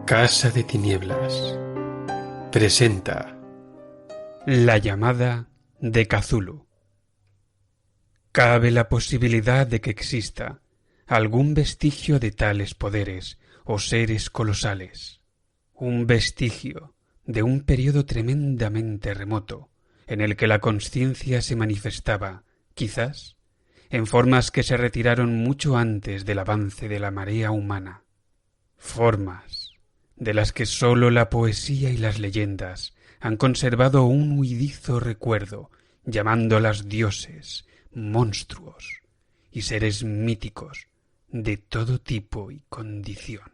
Casa de Tinieblas presenta La llamada de Cthulhu. Cabe la posibilidad de que exista algún vestigio de tales poderes o seres colosales, un vestigio de un periodo tremendamente remoto en el que la consciencia se manifestaba, quizás, en formas que se retiraron mucho antes del avance de la marea humana, formas de las que sólo la poesía y las leyendas han conservado un huidizo recuerdo, llamándolas dioses, monstruos y seres míticos de todo tipo y condición.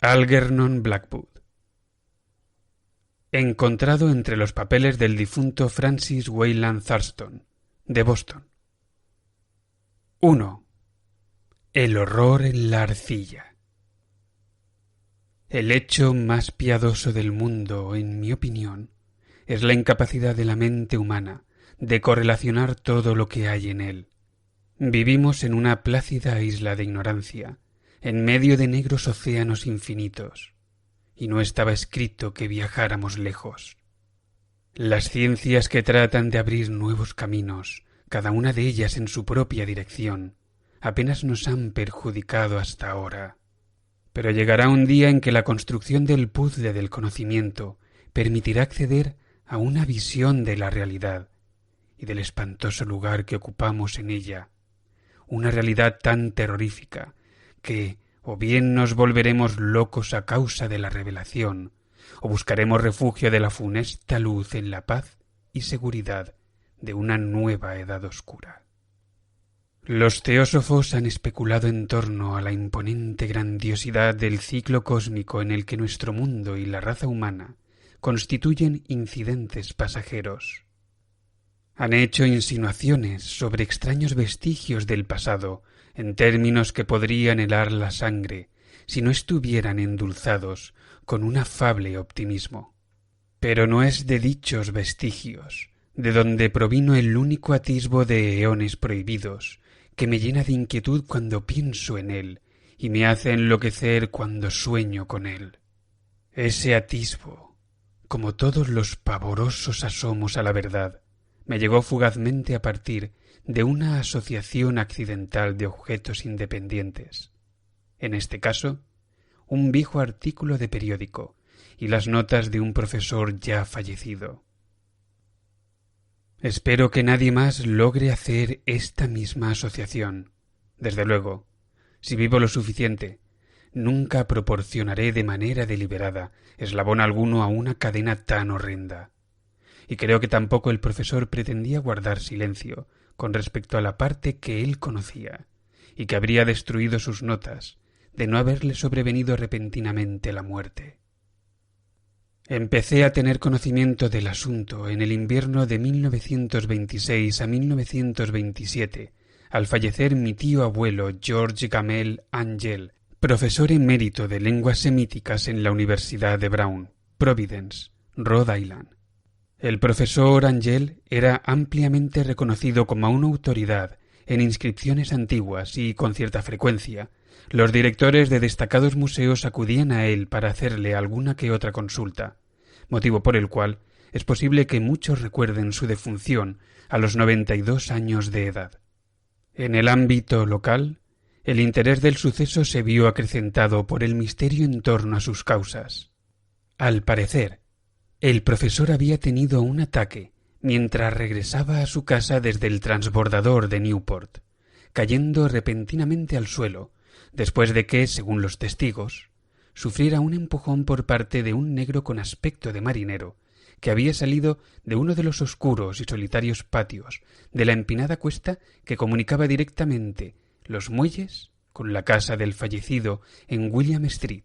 Algernon Blackwood. Encontrado entre los papeles del difunto Francis Wayland Thurston, de Boston. 1. El horror en la arcilla. El hecho más piadoso del mundo, en mi opinión, es la incapacidad de la mente humana de correlacionar todo lo que hay en él. Vivimos en una plácida isla de ignorancia, en medio de negros océanos infinitos, y no estaba escrito que viajáramos lejos. Las ciencias que tratan de abrir nuevos caminos, cada una de ellas en su propia dirección, apenas nos han perjudicado hasta ahora. Pero llegará un día en que la construcción del puzzle del conocimiento permitirá acceder a una visión de la realidad y del espantoso lugar que ocupamos en ella, una realidad tan terrorífica que o bien nos volveremos locos a causa de la revelación, o buscaremos refugio de la funesta luz en la paz y seguridad de una nueva edad oscura. Los teósofos han especulado en torno a la imponente grandiosidad del ciclo cósmico en el que nuestro mundo y la raza humana constituyen incidentes pasajeros. Han hecho insinuaciones sobre extraños vestigios del pasado en términos que podrían helar la sangre si no estuvieran endulzados con un afable optimismo. Pero no es de dichos vestigios de donde provino el único atisbo de eones prohibidos que me llena de inquietud cuando pienso en él y me hace enloquecer cuando sueño con él. Ese atisbo, como todos los pavorosos asomos a la verdad, me llegó fugazmente a partir de una asociación accidental de objetos independientes. En este caso, un viejo artículo de periódico y las notas de un profesor ya fallecido. Espero que nadie más logre hacer esta misma asociación. Desde luego, si vivo lo suficiente, nunca proporcionaré de manera deliberada eslabón alguno a una cadena tan horrenda. Y creo que tampoco el profesor pretendía guardar silencio con respecto a la parte que él conocía, y que habría destruido sus notas de no haberle sobrevenido repentinamente la muerte. Empecé a tener conocimiento del asunto en el invierno de 1926 a 1927, al fallecer mi tío abuelo George Gamel Angell, profesor emérito de lenguas semíticas en la Universidad de Brown, Providence, Rhode Island. El profesor Angell era ampliamente reconocido como una autoridad en inscripciones antiguas y, con cierta frecuencia, los directores de destacados museos acudían a él para hacerle alguna que otra consulta, motivo por el cual es posible que muchos recuerden su defunción a los 92 años de edad. En el ámbito local, el interés del suceso se vio acrecentado por el misterio en torno a sus causas. Al parecer, el profesor había tenido un ataque mientras regresaba a su casa desde el transbordador de Newport, cayendo repentinamente al suelo, después de que, según los testigos, sufriera un empujón por parte de un negro con aspecto de marinero, que había salido de uno de los oscuros y solitarios patios de la empinada cuesta que comunicaba directamente los muelles con la casa del fallecido en William Street.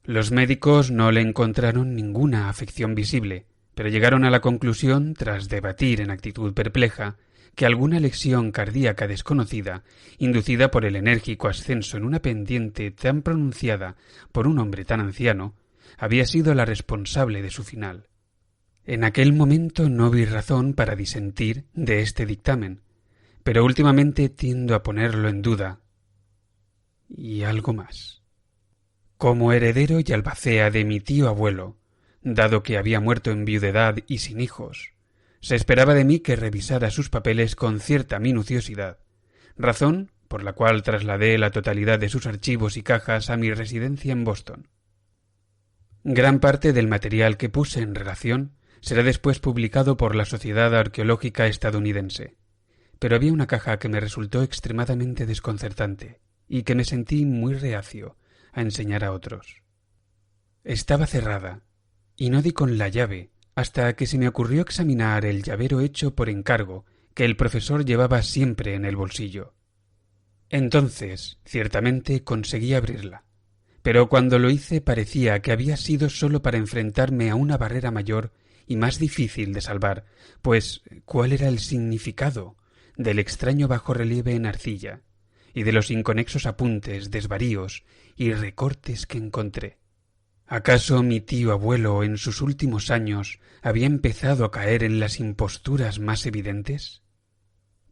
Los médicos no le encontraron ninguna afección visible, pero llegaron a la conclusión, tras debatir en actitud perpleja, que alguna lesión cardíaca desconocida, inducida por el enérgico ascenso en una pendiente tan pronunciada por un hombre tan anciano, había sido la responsable de su final. En aquel momento no vi razón para disentir de este dictamen, pero últimamente tiendo a ponerlo en duda. Y algo más. Como heredero y albacea de mi tío abuelo, dado que había muerto en viudedad y sin hijos, se esperaba de mí que revisara sus papeles con cierta minuciosidad, razón por la cual trasladé la totalidad de sus archivos y cajas a mi residencia en Boston. Gran parte del material que puse en relación será después publicado por la Sociedad Arqueológica Estadounidense, pero había una caja que me resultó extremadamente desconcertante y que me sentí muy reacio a enseñar a otros. Estaba cerrada, y no di con la llave hasta que se me ocurrió examinar el llavero hecho por encargo que el profesor llevaba siempre en el bolsillo. Entonces, ciertamente, conseguí abrirla, pero cuando lo hice parecía que había sido sólo para enfrentarme a una barrera mayor y más difícil de salvar, pues ¿cuál era el significado del extraño bajorrelieve en arcilla y de los inconexos apuntes, desvaríos y recortes que encontré? ¿Acaso mi tío abuelo en sus últimos años había empezado a caer en las imposturas más evidentes?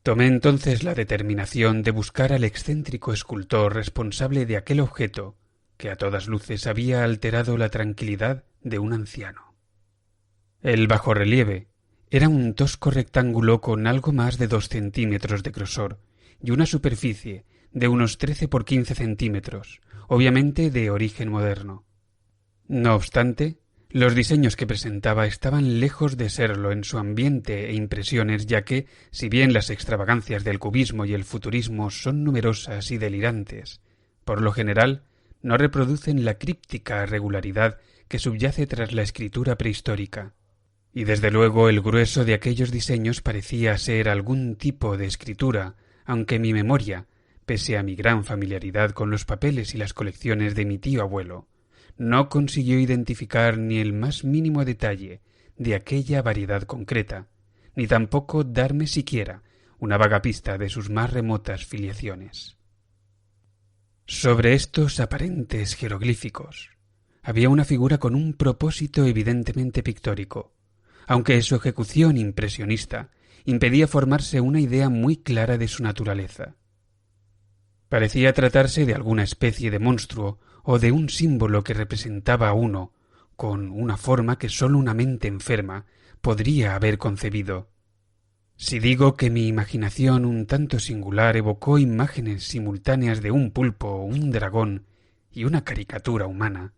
Tomé entonces la determinación de buscar al excéntrico escultor responsable de aquel objeto que a todas luces había alterado la tranquilidad de un anciano. El bajorrelieve era un tosco rectángulo con algo más de 2 centímetros de grosor y una superficie de unos 13 por 15 centímetros, obviamente de origen moderno. No obstante, los diseños que presentaba estaban lejos de serlo en su ambiente e impresiones, ya que, si bien las extravagancias del cubismo y el futurismo son numerosas y delirantes, por lo general no reproducen la críptica regularidad que subyace tras la escritura prehistórica. Y desde luego el grueso de aquellos diseños parecía ser algún tipo de escritura, aunque mi memoria, pese a mi gran familiaridad con los papeles y las colecciones de mi tío abuelo, no consiguió identificar ni el más mínimo detalle de aquella variedad concreta, ni tampoco darme siquiera una vaga pista de sus más remotas filiaciones. Sobre estos aparentes jeroglíficos había una figura con un propósito evidentemente pictórico, aunque su ejecución impresionista impedía formarse una idea muy clara de su naturaleza. Parecía tratarse de alguna especie de monstruo o de un símbolo que representaba a uno, con una forma que sólo una mente enferma podría haber concebido. Si digo que mi imaginación un tanto singular evocó imágenes simultáneas de un pulpo, un dragón y una caricatura humana,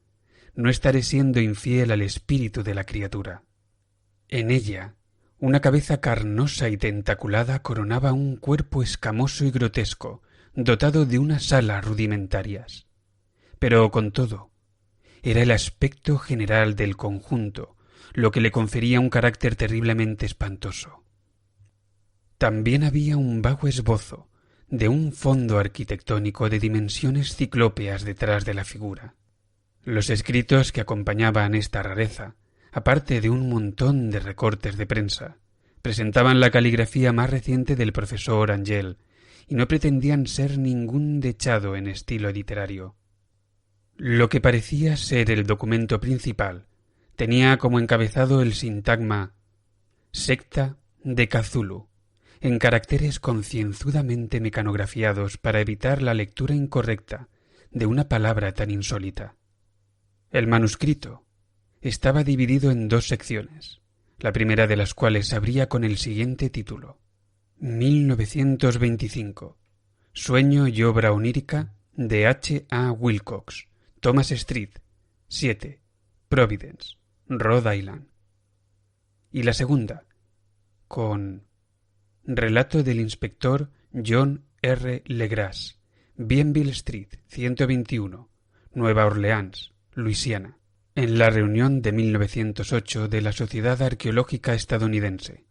no estaré siendo infiel al espíritu de la criatura. En ella, una cabeza carnosa y tentaculada coronaba un cuerpo escamoso y grotesco, dotado de unas alas rudimentarias. Pero, con todo, era el aspecto general del conjunto lo que le confería un carácter terriblemente espantoso. También había un vago esbozo de un fondo arquitectónico de dimensiones ciclópeas detrás de la figura. Los escritos que acompañaban esta rareza, aparte de un montón de recortes de prensa, presentaban la caligrafía más reciente del profesor Angell y no pretendían ser ningún dechado en estilo literario. Lo que parecía ser el documento principal tenía como encabezado el sintagma «Secta de Cthulhu», en caracteres concienzudamente mecanografiados para evitar la lectura incorrecta de una palabra tan insólita. El manuscrito estaba dividido en 2 secciones, la primera de las cuales abría con el siguiente título: 1925. Sueño y obra onírica de H. A. Wilcox, Thomas Street, 7, Providence, Rhode Island. Y la segunda, con Relato del inspector John R. Legras, Bienville Street, 121, Nueva Orleans, Luisiana, en la reunión de 1908 de la Sociedad Arqueológica Estadounidense.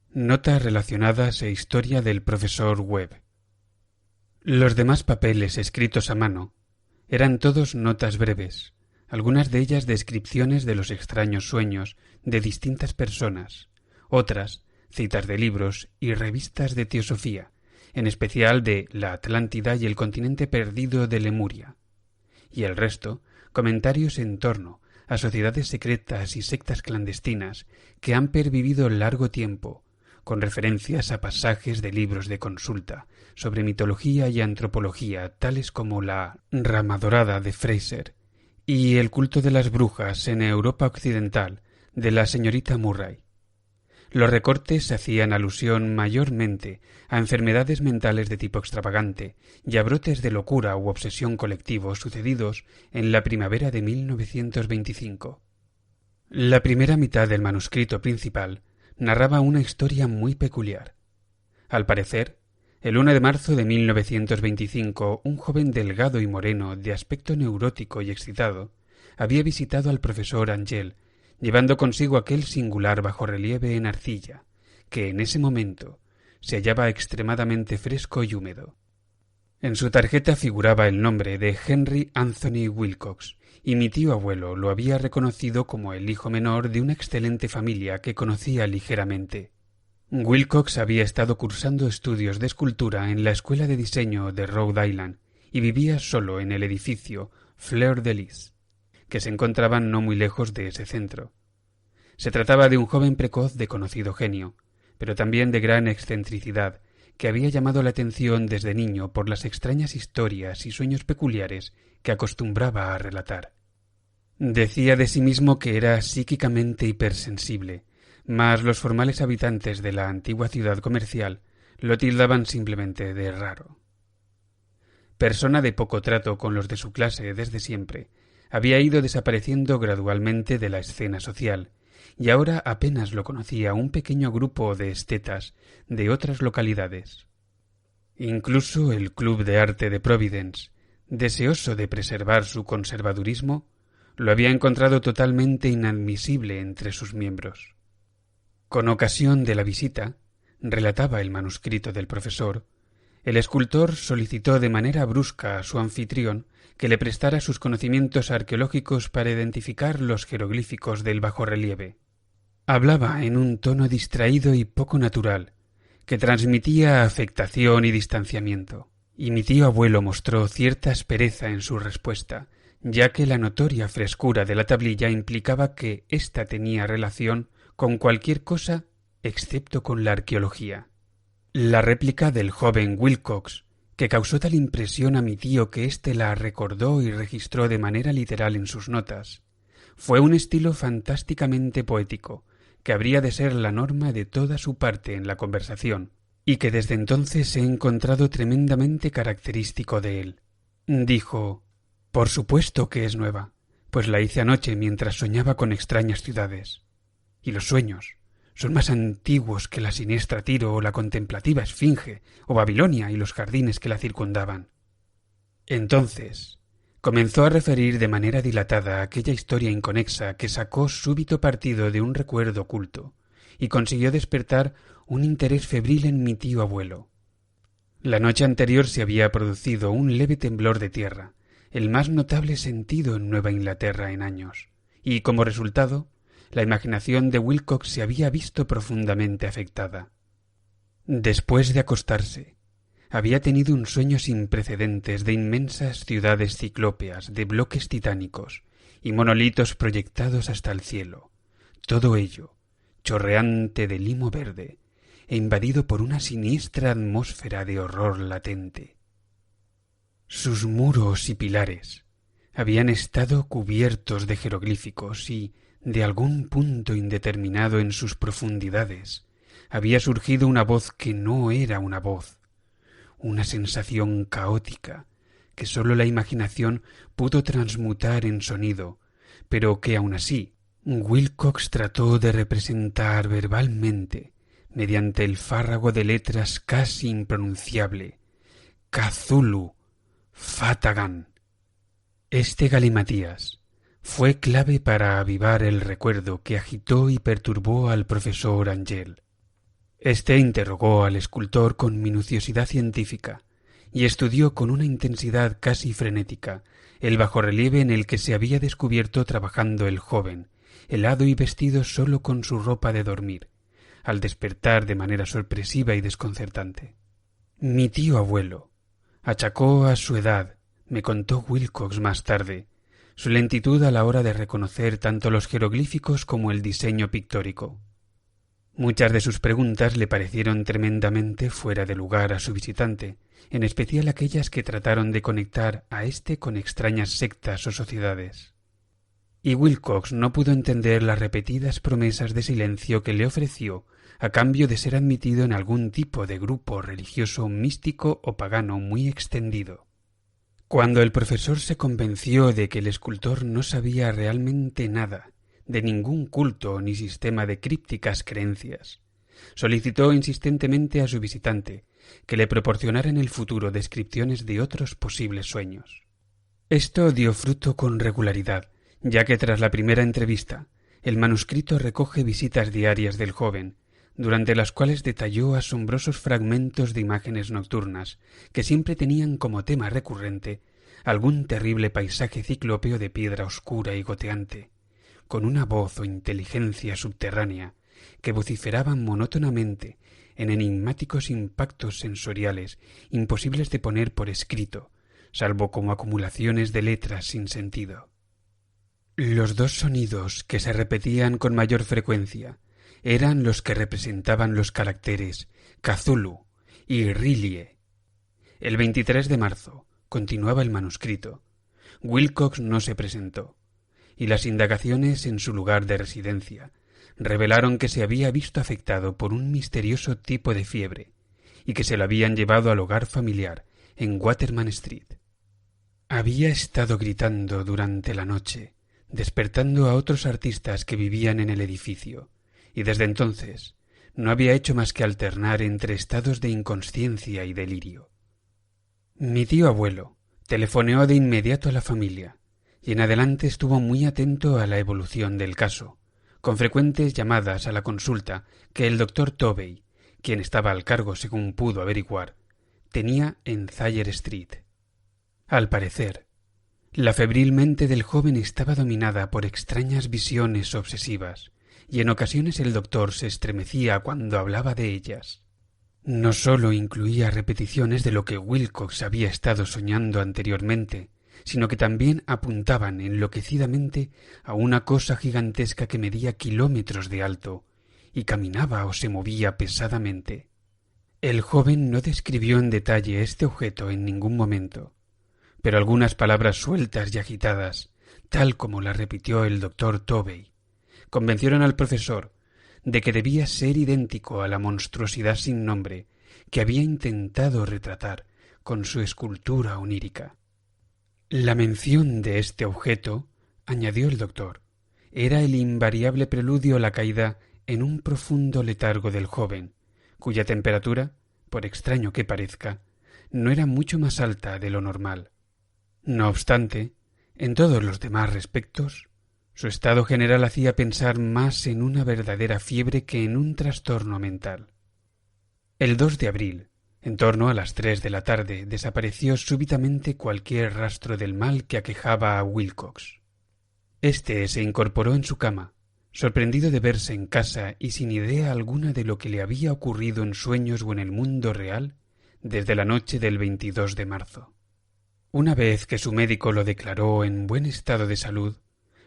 Notas relacionadas e historia del profesor Webb. Los demás papeles escritos a mano eran todos notas breves, algunas de ellas descripciones de los extraños sueños de distintas personas, otras citas de libros y revistas de teosofía, en especial de la Atlántida y el continente perdido de Lemuria, y el resto comentarios en torno a sociedades secretas y sectas clandestinas que han pervivido largo tiempo, con referencias a pasajes de libros de consulta sobre mitología y antropología tales como la Rama Dorada de Fraser y El culto de las brujas en Europa occidental, de la señorita Murray. Los recortes hacían alusión mayormente a enfermedades mentales de tipo extravagante y a brotes de locura u obsesión colectivos sucedidos en la primavera de 1925. La primera mitad del manuscrito principal narraba una historia muy peculiar. Al parecer, el 1 de marzo de 1925, un joven delgado y moreno, de aspecto neurótico y excitado, había visitado al profesor Angel, llevando consigo aquel singular bajorrelieve en arcilla, que en ese momento se hallaba extremadamente fresco y húmedo. En su tarjeta figuraba el nombre de Henry Anthony Wilcox, y mi tío abuelo lo había reconocido como el hijo menor de una excelente familia que conocía ligeramente. Wilcox había estado cursando estudios de escultura en la Escuela de Diseño de Rhode Island y vivía solo en el edificio Fleur de Lis, que se encontraba no muy lejos de ese centro. Se trataba de un joven precoz de conocido genio, pero también de gran excentricidad, que había llamado la atención desde niño por las extrañas historias y sueños peculiares que acostumbraba a relatar. Decía de sí mismo que era psíquicamente hipersensible, mas los formales habitantes de la antigua ciudad comercial lo tildaban simplemente de raro. Persona de poco trato con los de su clase desde siempre, había ido desapareciendo gradualmente de la escena social, y ahora apenas lo conocía un pequeño grupo de estetas de otras localidades. Incluso el Club de Arte de Providence, deseoso de preservar su conservadurismo, lo había encontrado totalmente inadmisible entre sus miembros. Con ocasión de la visita, relataba el manuscrito del profesor, el escultor solicitó de manera brusca a su anfitrión que le prestara sus conocimientos arqueológicos para identificar los jeroglíficos del bajorrelieve. Hablaba en un tono distraído y poco natural, que transmitía afectación y distanciamiento, y mi tío abuelo mostró cierta aspereza en su respuesta, ya que la notoria frescura de la tablilla implicaba que ésta tenía relación con cualquier cosa excepto con la arqueología. La réplica del joven Wilcox, que causó tal impresión a mi tío que éste la recordó y registró de manera literal en sus notas, fue un estilo fantásticamente poético, que habría de ser la norma de toda su parte en la conversación, y que desde entonces he encontrado tremendamente característico de él. Dijo: «Por supuesto que es nueva, pues la hice anoche mientras soñaba con extrañas ciudades. Y los sueños son más antiguos que la siniestra Tiro o la contemplativa Esfinge o Babilonia y los jardines que la circundaban». Entonces comenzó a referir de manera dilatada aquella historia inconexa que sacó súbito partido de un recuerdo oculto y consiguió despertar un interés febril en mi tío abuelo. La noche anterior se había producido un leve temblor de tierra, el más notable sentido en Nueva Inglaterra en años, y como resultado, la imaginación de Wilcox se había visto profundamente afectada. Después de acostarse, había tenido un sueño sin precedentes de inmensas ciudades ciclópeas, de bloques titánicos y monolitos proyectados hasta el cielo, todo ello chorreante de limo verde e invadido por una siniestra atmósfera de horror latente. Sus muros y pilares habían estado cubiertos de jeroglíficos y, de algún punto indeterminado en sus profundidades, había surgido una voz que no era una voz, una sensación caótica que sólo la imaginación pudo transmutar en sonido, pero que aun así Wilcox trató de representar verbalmente mediante el fárrago de letras casi impronunciable: Cthulhu Fatagan. Este galimatías fue clave para avivar el recuerdo que agitó y perturbó al profesor Angel. Este interrogó al escultor con minuciosidad científica y estudió con una intensidad casi frenética el bajorrelieve en el que se había descubierto trabajando el joven, helado y vestido solo con su ropa de dormir, al despertar de manera sorpresiva y desconcertante. Mi tío abuelo achacó a su edad, me contó Wilcox más tarde, su lentitud a la hora de reconocer tanto los jeroglíficos como el diseño pictórico. Muchas de sus preguntas le parecieron tremendamente fuera de lugar a su visitante, en especial aquellas que trataron de conectar a éste con extrañas sectas o sociedades. y Wilcox no pudo entender las repetidas promesas de silencio que le ofreció a cambio de ser admitido en algún tipo de grupo religioso místico o pagano muy extendido. Cuando el profesor se convenció de que el escultor no sabía realmente nada de ningún culto ni sistema de crípticas creencias, solicitó insistentemente a su visitante que le proporcionara en el futuro descripciones de otros posibles sueños. Esto dio fruto con regularidad, ya que tras la primera entrevista, el manuscrito recoge visitas diarias del joven, durante las cuales detalló asombrosos fragmentos de imágenes nocturnas que siempre tenían como tema recurrente algún terrible paisaje ciclópeo de piedra oscura y goteante, con una voz o inteligencia subterránea que vociferaban monótonamente en enigmáticos impactos sensoriales imposibles de poner por escrito, salvo como acumulaciones de letras sin sentido. Los dos sonidos que se repetían con mayor frecuencia eran los que representaban los caracteres Cthulhu y Rillie. El 23 de marzo, continuaba el manuscrito, Wilcox no se presentó, y las indagaciones en su lugar de residencia revelaron que se había visto afectado por un misterioso tipo de fiebre y que se lo habían llevado al hogar familiar en Waterman Street. Había estado gritando durante la noche, despertando a otros artistas que vivían en el edificio, y desde entonces no había hecho más que alternar entre estados de inconsciencia y delirio. Mi tío abuelo telefoneó de inmediato a la familia, y en adelante estuvo muy atento a la evolución del caso, con frecuentes llamadas a la consulta que el doctor Tovey, quien estaba al cargo según pudo averiguar, tenía en Thayer Street. Al parecer, la febril mente del joven estaba dominada por extrañas visiones obsesivas, y en ocasiones el doctor se estremecía cuando hablaba de ellas. No sólo incluía repeticiones de lo que Wilcox había estado soñando anteriormente, sino que también apuntaban enloquecidamente a una cosa gigantesca que medía kilómetros de alto y caminaba o se movía pesadamente. El joven no describió en detalle este objeto en ningún momento, pero algunas palabras sueltas y agitadas, tal como las repitió el doctor Tovey, convencieron al profesor de que debía ser idéntico a la monstruosidad sin nombre que había intentado retratar con su escultura onírica. La mención de este objeto, añadió el doctor, era el invariable preludio a la caída en un profundo letargo del joven, cuya temperatura, por extraño que parezca, no era mucho más alta de lo normal. No obstante, en todos los demás respectos, su estado general hacía pensar más en una verdadera fiebre que en un trastorno mental. El 2 de abril, en torno a las 3 de la tarde, desapareció súbitamente cualquier rastro del mal que aquejaba a Wilcox. Este se incorporó en su cama, sorprendido de verse en casa y sin idea alguna de lo que le había ocurrido en sueños o en el mundo real desde la noche del 22 de marzo. Una vez que su médico lo declaró en buen estado de salud,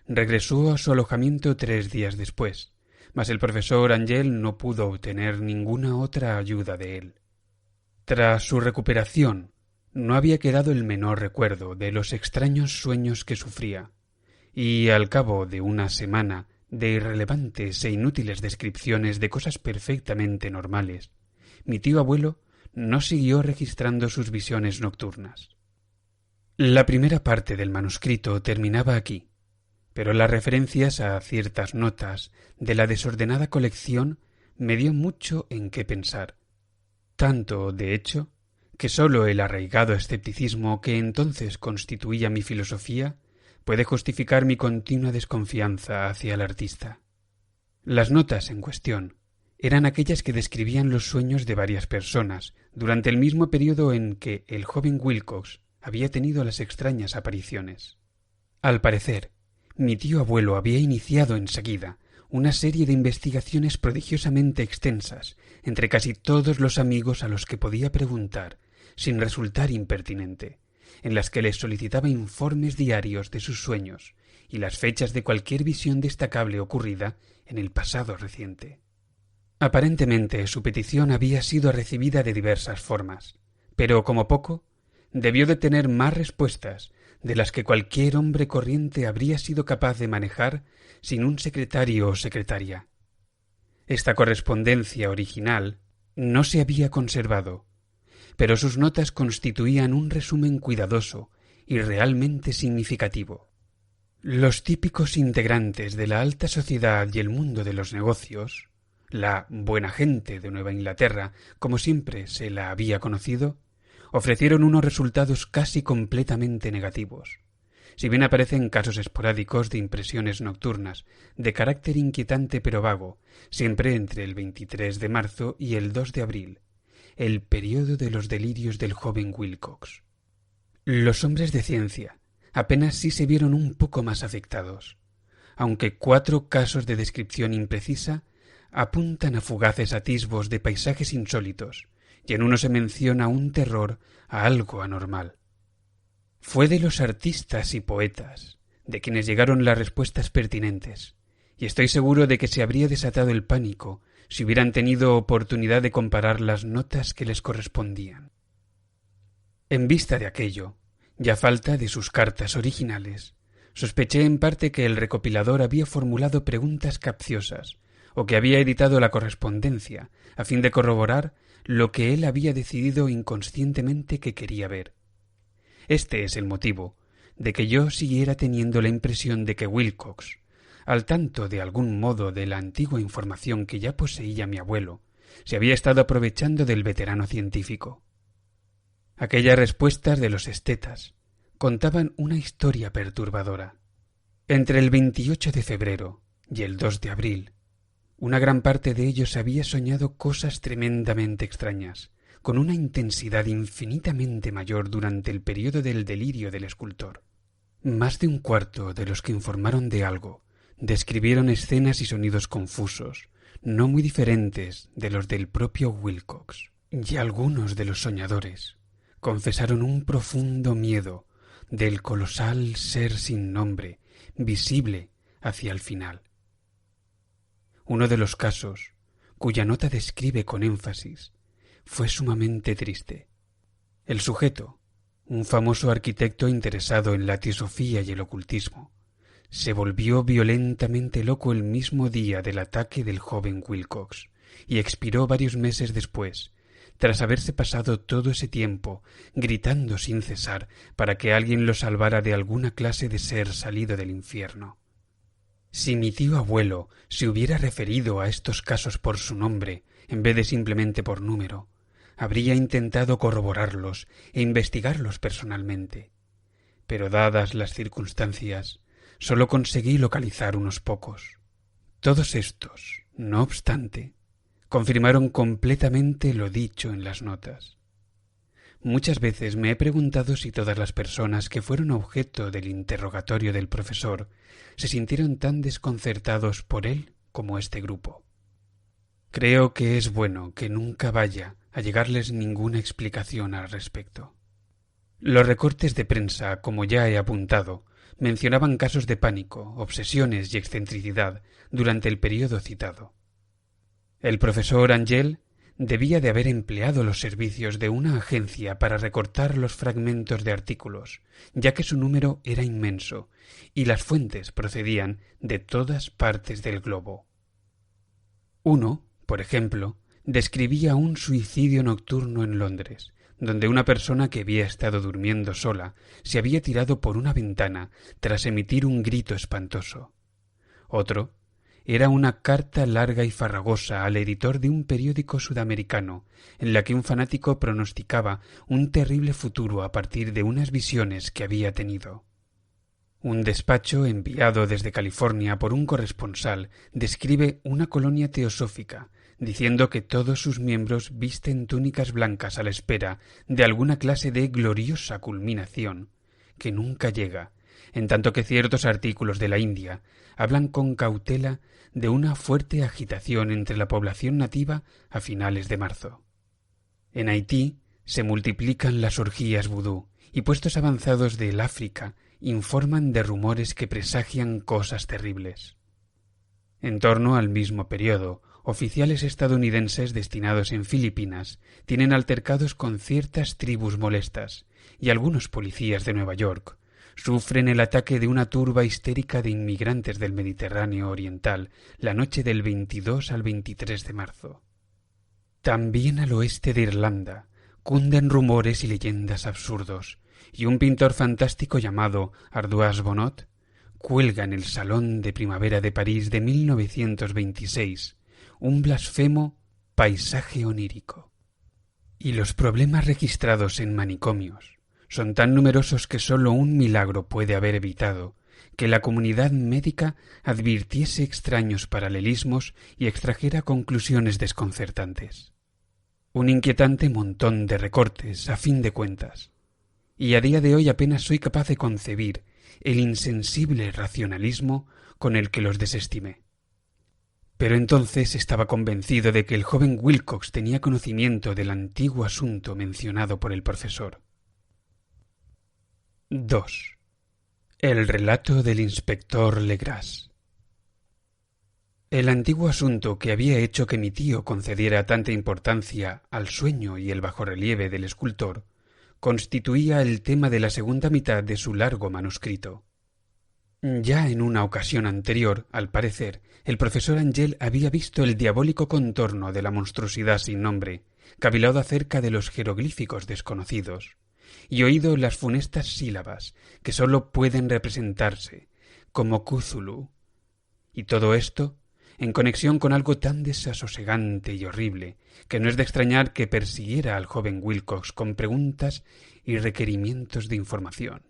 regresó a su alojamiento 3 días después, mas el profesor Angell no pudo obtener ninguna otra ayuda de él. Tras su recuperación, no había quedado el menor recuerdo de los extraños sueños que sufría, y al cabo de una semana de irrelevantes e inútiles descripciones de cosas perfectamente normales, mi tío abuelo no siguió registrando sus visiones nocturnas. La primera parte del manuscrito terminaba aquí, pero las referencias a ciertas notas de la desordenada colección me dio mucho en qué pensar. Tanto, de hecho, que sólo el arraigado escepticismo que entonces constituía mi filosofía puede justificar mi continua desconfianza hacia el artista. Las notas en cuestión eran aquellas que describían los sueños de varias personas durante el mismo período en que el joven Wilcox había tenido las extrañas apariciones. Al parecer, mi tío abuelo había iniciado enseguida una serie de investigaciones prodigiosamente extensas entre casi todos los amigos a los que podía preguntar, sin resultar impertinente, en las que les solicitaba informes diarios de sus sueños y las fechas de cualquier visión destacable ocurrida en el pasado reciente. Aparentemente su petición había sido recibida de diversas formas, pero como poco debió de tener más respuestas de las que cualquier hombre corriente habría sido capaz de manejar sin un secretario o secretaria. Esta correspondencia original no se había conservado, pero sus notas constituían un resumen cuidadoso y realmente significativo. Los típicos integrantes de la alta sociedad y el mundo de los negocios, la buena gente de Nueva Inglaterra, como siempre se la había conocido, ofrecieron unos resultados casi completamente negativos. Si bien aparecen casos esporádicos de impresiones nocturnas, de carácter inquietante pero vago, siempre entre el 23 de marzo y el 2 de abril, el período de los delirios del joven Wilcox. Los hombres de ciencia apenas sí se vieron un poco más afectados, aunque 4 casos de descripción imprecisa apuntan a fugaces atisbos de paisajes insólitos, y en uno se menciona un terror a algo anormal. Fue de los artistas y poetas de quienes llegaron las respuestas pertinentes, y estoy seguro de que se habría desatado el pánico si hubieran tenido oportunidad de comparar las notas que les correspondían. En vista de aquello, y a falta de sus cartas originales, sospeché en parte que el recopilador había formulado preguntas capciosas, o que había editado la correspondencia a fin de corroborar lo que él había decidido inconscientemente que quería ver. Este es el motivo de que yo siguiera teniendo la impresión de que Wilcox, al tanto de algún modo de la antigua información que ya poseía mi abuelo, se había estado aprovechando del veterano científico. Aquellas respuestas de los estetas contaban una historia perturbadora. Entre el 28 de febrero y el 2 de abril, una gran parte de ellos había soñado cosas tremendamente extrañas, con una intensidad infinitamente mayor durante el período del delirio del escultor. Más de un cuarto de los que informaron de algo describieron escenas y sonidos confusos, no muy diferentes de los del propio Wilcox, y algunos de los soñadores confesaron un profundo miedo del colosal ser sin nombre, visible hacia el final. Uno de los casos, cuya nota describe con énfasis, fue sumamente triste. El sujeto, un famoso arquitecto interesado en la teosofía y el ocultismo, se volvió violentamente loco el mismo día del ataque del joven Wilcox y expiró varios meses después, tras haberse pasado todo ese tiempo gritando sin cesar para que alguien lo salvara de alguna clase de ser salido del infierno. Si mi tío abuelo se hubiera referido a estos casos por su nombre en vez de simplemente por número, habría intentado corroborarlos e investigarlos personalmente. Pero dadas las circunstancias, sólo conseguí localizar unos pocos. Todos estos, no obstante, confirmaron completamente lo dicho en las notas. Muchas veces me he preguntado si todas las personas que fueron objeto del interrogatorio del profesor se sintieron tan desconcertados por él como este grupo. Creo que es bueno que nunca vaya a llegarles ninguna explicación al respecto. Los recortes de prensa, como ya he apuntado, mencionaban casos de pánico, obsesiones y excentricidad durante el período citado. El profesor Angel debía de haber empleado los servicios de una agencia para recortar los fragmentos de artículos, ya que su número era inmenso y las fuentes procedían de todas partes del globo. Uno, por ejemplo, describía un suicidio nocturno en Londres, donde una persona que había estado durmiendo sola se había tirado por una ventana tras emitir un grito espantoso. Otro era una carta larga y farragosa al editor de un periódico sudamericano, en la que un fanático pronosticaba un terrible futuro a partir de unas visiones que había tenido. Un despacho enviado desde California por un corresponsal describe una colonia teosófica, diciendo que todos sus miembros visten túnicas blancas a la espera de alguna clase de gloriosa culminación, que nunca llega, en tanto que ciertos artículos de la India hablan con cautela de una fuerte agitación entre la población nativa a finales de marzo. En Haití se multiplican las orgías vudú y puestos avanzados del África informan de rumores que presagian cosas terribles. En torno al mismo periodo, oficiales estadounidenses destinados en Filipinas tienen altercados con ciertas tribus molestas y algunos policías de Nueva York sufren el ataque de una turba histérica de inmigrantes del Mediterráneo oriental la noche del 22 al 23 de marzo. También al oeste de Irlanda cunden rumores y leyendas absurdos, y un pintor fantástico llamado Ardoise Bonnot cuelga en el Salón de Primavera de París de 1926 un blasfemo paisaje onírico. Y los problemas registrados en manicomios son tan numerosos que sólo un milagro puede haber evitado que la comunidad médica advirtiese extraños paralelismos y extrajera conclusiones desconcertantes. Un inquietante montón de recortes, a fin de cuentas. Y a día de hoy apenas soy capaz de concebir el insensible racionalismo con el que los desestimé. Pero entonces estaba convencido de que el joven Wilcox tenía conocimiento del antiguo asunto mencionado por el profesor. 2. El relato del inspector Legras. El antiguo asunto que había hecho que mi tío concediera tanta importancia al sueño y el bajorrelieve del escultor constituía el tema de la segunda mitad de su largo manuscrito. Ya en una ocasión anterior, al parecer, el profesor Angel había visto el diabólico contorno de la monstruosidad sin nombre, cavilado acerca de los jeroglíficos desconocidos, y oído las funestas sílabas que sólo pueden representarse como Cthulhu. Y todo esto en conexión con algo tan desasosegante y horrible que no es de extrañar que persiguiera al joven Wilcox con preguntas y requerimientos de información.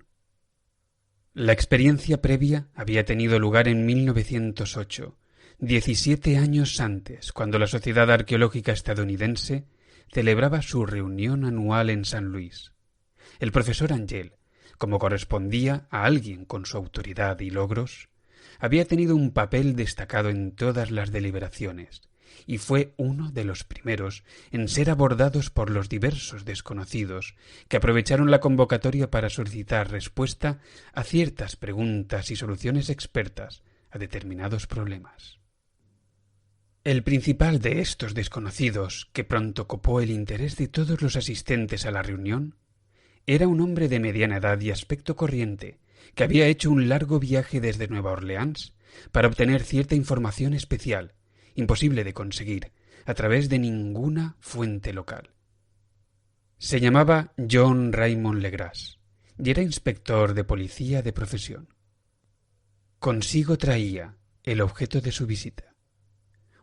La experiencia previa había tenido lugar en 1908, 17 años antes, cuando la Sociedad Arqueológica Estadounidense celebraba su reunión anual en San Luis. El profesor Angel, como correspondía a alguien con su autoridad y logros, había tenido un papel destacado en todas las deliberaciones, y fue uno de los primeros en ser abordados por los diversos desconocidos que aprovecharon la convocatoria para solicitar respuesta a ciertas preguntas y soluciones expertas a determinados problemas. El principal de estos desconocidos, que pronto copó el interés de todos los asistentes a la reunión, era un hombre de mediana edad y aspecto corriente, que había hecho un largo viaje desde Nueva Orleans para obtener cierta información especial, imposible de conseguir, a través de ninguna fuente local. Se llamaba John Raymond Legras y era inspector de policía de profesión. Consigo traía el objeto de su visita,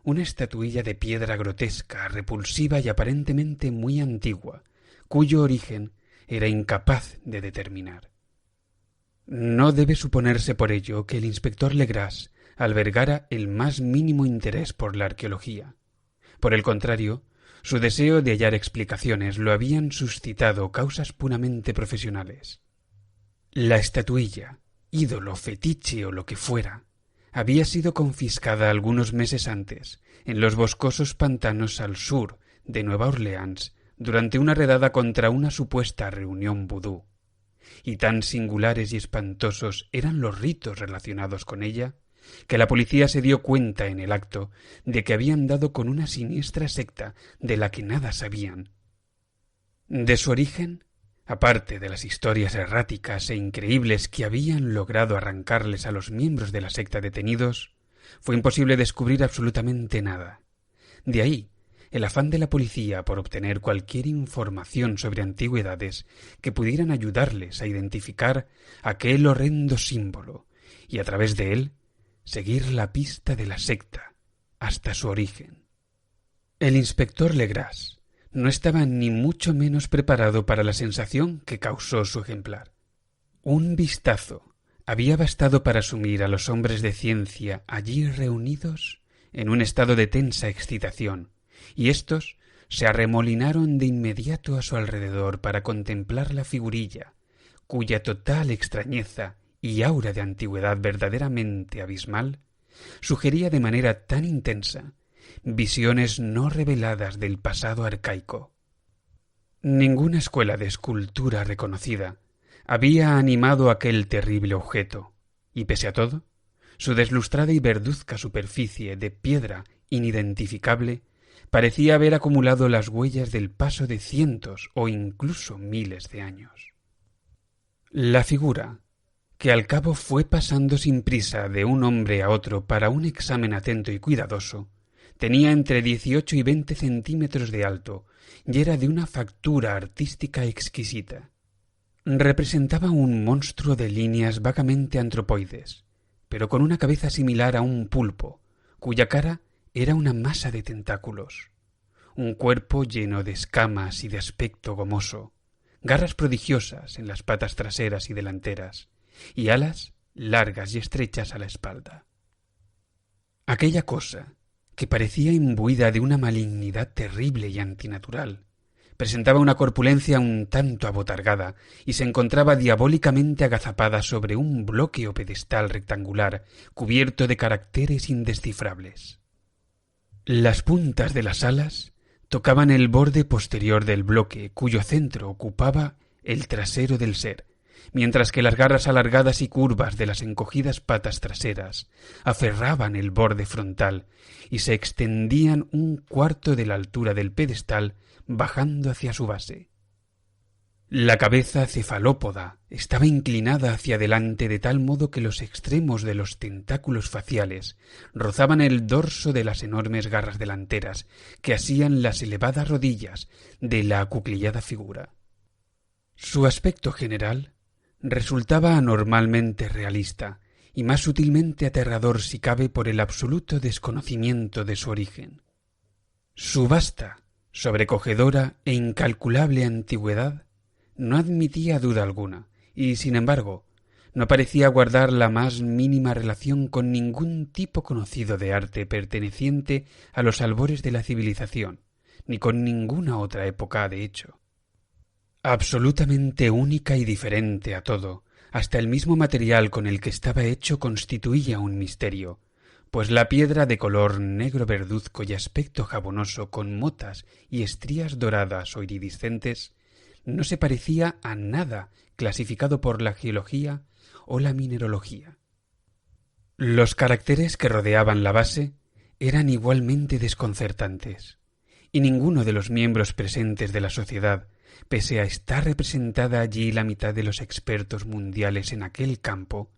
una estatuilla de piedra grotesca, repulsiva y aparentemente muy antigua, cuyo origen era incapaz de determinar. No debe suponerse por ello que el inspector Legras albergara el más mínimo interés por la arqueología. Por el contrario, su deseo de hallar explicaciones lo habían suscitado causas puramente profesionales. La estatuilla, ídolo, fetiche o lo que fuera, había sido confiscada algunos meses antes en los boscosos pantanos al sur de Nueva Orleans durante una redada contra una supuesta reunión vudú. Y tan singulares y espantosos eran los ritos relacionados con ella, que la policía se dio cuenta en el acto de que habían dado con una siniestra secta de la que nada sabían. De su origen, aparte de las historias erráticas e increíbles que habían logrado arrancarles a los miembros de la secta detenidos, fue imposible descubrir absolutamente nada. De ahí el afán de la policía por obtener cualquier información sobre antigüedades que pudieran ayudarles a identificar aquel horrendo símbolo y a través de él seguir la pista de la secta hasta su origen. El inspector Legras no estaba ni mucho menos preparado para la sensación que causó su ejemplar. Un vistazo había bastado para sumir a los hombres de ciencia allí reunidos en un estado de tensa excitación, y éstos se arremolinaron de inmediato a su alrededor para contemplar la figurilla, cuya total extrañeza y aura de antigüedad verdaderamente abismal sugería de manera tan intensa visiones no reveladas del pasado arcaico. Ninguna escuela de escultura reconocida había animado aquel terrible objeto, y pese a todo, su deslustrada y verduzca superficie de piedra inidentificable parecía haber acumulado las huellas del paso de cientos o incluso miles de años. La figura, que al cabo fue pasando sin prisa de un hombre a otro para un examen atento y cuidadoso, tenía entre 18 y 20 centímetros de alto y era de una factura artística exquisita. Representaba un monstruo de líneas vagamente antropoides, pero con una cabeza similar a un pulpo, cuya cara era una masa de tentáculos, un cuerpo lleno de escamas y de aspecto gomoso, garras prodigiosas en las patas traseras y delanteras, y alas largas y estrechas a la espalda. Aquella cosa, que parecía imbuida de una malignidad terrible y antinatural, presentaba una corpulencia un tanto abotargada y se encontraba diabólicamente agazapada sobre un bloque o pedestal rectangular cubierto de caracteres indescifrables. Las puntas de las alas tocaban el borde posterior del bloque, cuyo centro ocupaba el trasero del ser, mientras que las garras alargadas y curvas de las encogidas patas traseras aferraban el borde frontal y se extendían un cuarto de la altura del pedestal bajando hacia su base. La cabeza cefalópoda estaba inclinada hacia adelante de tal modo que los extremos de los tentáculos faciales rozaban el dorso de las enormes garras delanteras que asían las elevadas rodillas de la acuclillada figura. Su aspecto general resultaba anormalmente realista y más sutilmente aterrador si cabe por el absoluto desconocimiento de su origen. Su vasta, sobrecogedora e incalculable antigüedad no admitía duda alguna, y sin embargo no parecía guardar la más mínima relación con ningún tipo conocido de arte perteneciente a los albores de la civilización, ni con ninguna otra época de hecho. Absolutamente única y diferente a todo, hasta el mismo material con el que estaba hecho constituía un misterio, pues la piedra de color negro verduzco y aspecto jabonoso con motas y estrías doradas o iridiscentes no se parecía a nada clasificado por la geología o la mineralogía. Los caracteres que rodeaban la base eran igualmente desconcertantes, y ninguno de los miembros presentes de la sociedad, pese a estar representada allí la mitad de los expertos mundiales en aquel campo,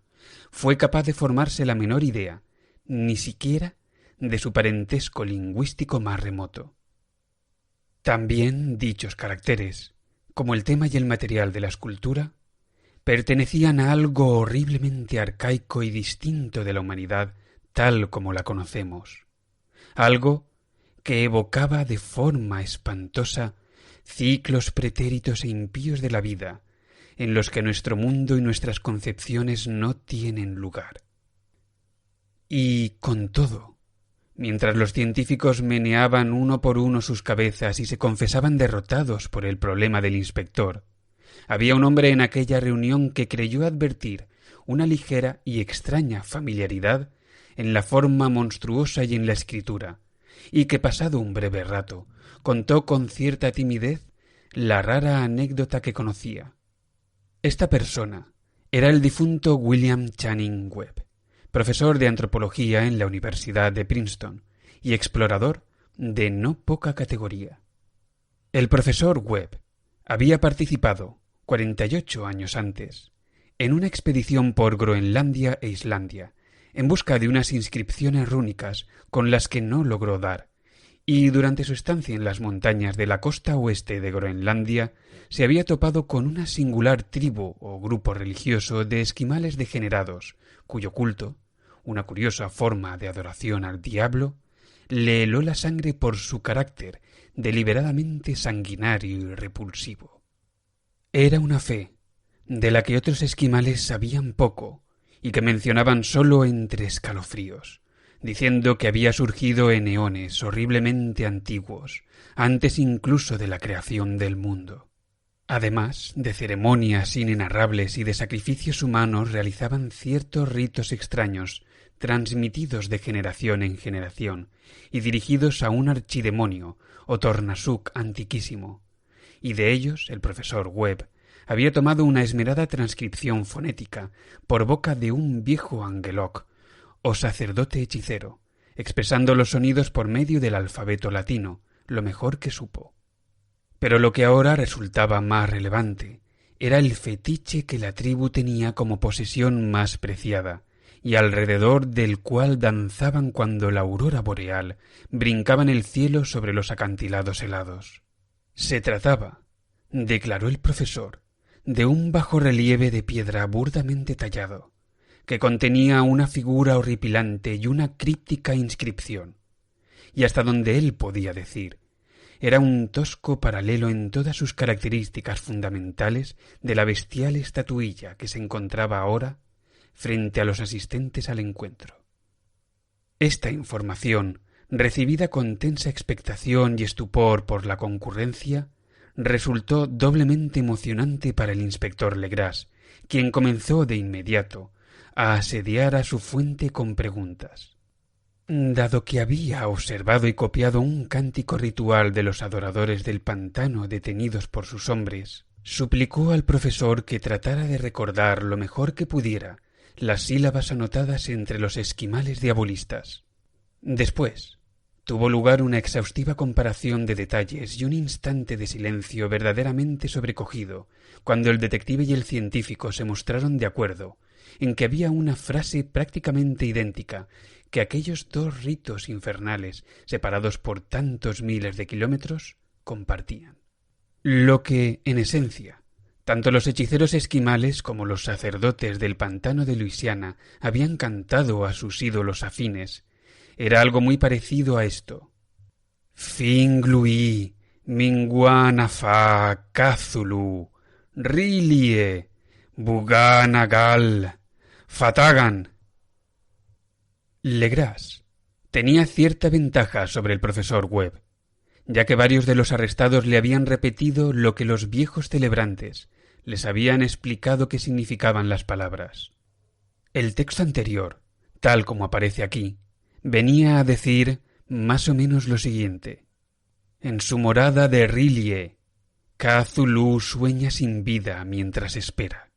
fue capaz de formarse la menor idea, ni siquiera de su parentesco lingüístico más remoto. También dichos caracteres, como el tema y el material de la escultura, pertenecían a algo horriblemente arcaico y distinto de la humanidad tal como la conocemos, algo que evocaba de forma espantosa ciclos pretéritos e impíos de la vida, en los que nuestro mundo y nuestras concepciones no tienen lugar. Y con todo, mientras los científicos meneaban uno por uno sus cabezas y se confesaban derrotados por el problema del inspector, había un hombre en aquella reunión que creyó advertir una ligera y extraña familiaridad en la forma monstruosa y en la escritura, y que pasado un breve rato contó con cierta timidez la rara anécdota que conocía. Esta persona era el difunto William Channing Webb, profesor de antropología en la Universidad de Princeton y explorador de no poca categoría. El profesor Webb había participado 48 años antes en una expedición por Groenlandia e Islandia en busca de unas inscripciones rúnicas con las que no logró dar, y durante su estancia en las montañas de la costa oeste de Groenlandia se había topado con una singular tribu o grupo religioso de esquimales degenerados, cuyo culto, una curiosa forma de adoración al diablo, le heló la sangre por su carácter deliberadamente sanguinario y repulsivo. Era una fe de la que otros esquimales sabían poco y que mencionaban sólo entre escalofríos, diciendo que había surgido en eones horriblemente antiguos, antes incluso de la creación del mundo. Además de ceremonias inenarrables y de sacrificios humanos, realizaban ciertos ritos extraños, transmitidos de generación en generación, y dirigidos a un archidemonio o tornasuk antiquísimo, y de ellos el profesor Webb había tomado una esmerada transcripción fonética por boca de un viejo angelok o sacerdote hechicero, expresando los sonidos por medio del alfabeto latino, lo mejor que supo. Pero lo que ahora resultaba más relevante era el fetiche que la tribu tenía como posesión más preciada, y alrededor del cual danzaban cuando la aurora boreal brincaba en el cielo sobre los acantilados helados. Se trataba, declaró el profesor, de un bajorrelieve de piedra burdamente tallado, que contenía una figura horripilante y una críptica inscripción, y hasta donde él podía decir, era un tosco paralelo en todas sus características fundamentales de la bestial estatuilla que se encontraba ahora frente a los asistentes al encuentro. Esta información, recibida con tensa expectación y estupor por la concurrencia, resultó doblemente emocionante para el inspector Legras, quien comenzó de inmediato a asediar a su fuente con preguntas. Dado que había observado y copiado un cántico ritual de los adoradores del pantano detenidos por sus hombres, suplicó al profesor que tratara de recordar lo mejor que pudiera las sílabas anotadas entre los esquimales diabolistas. Después tuvo lugar una exhaustiva comparación de detalles y un instante de silencio verdaderamente sobrecogido, cuando el detective y el científico se mostraron de acuerdo en que había una frase prácticamente idéntica que aquellos dos ritos infernales, separados por tantos miles de kilómetros, compartían. Lo que, en esencia, tanto los hechiceros esquimales como los sacerdotes del pantano de Luisiana habían cantado a sus ídolos afines, era algo muy parecido a esto. Fingluí, Minguanafa, Cazulu, Rilie, Buganagal, Fatagan. Legras tenía cierta ventaja sobre el profesor Webb, ya que varios de los arrestados le habían repetido lo que los viejos celebrantes les habían explicado que significaban las palabras. El texto anterior, tal como aparece aquí, venía a decir más o menos lo siguiente. En su morada de Rilie, Cthulhu sueña sin vida mientras espera.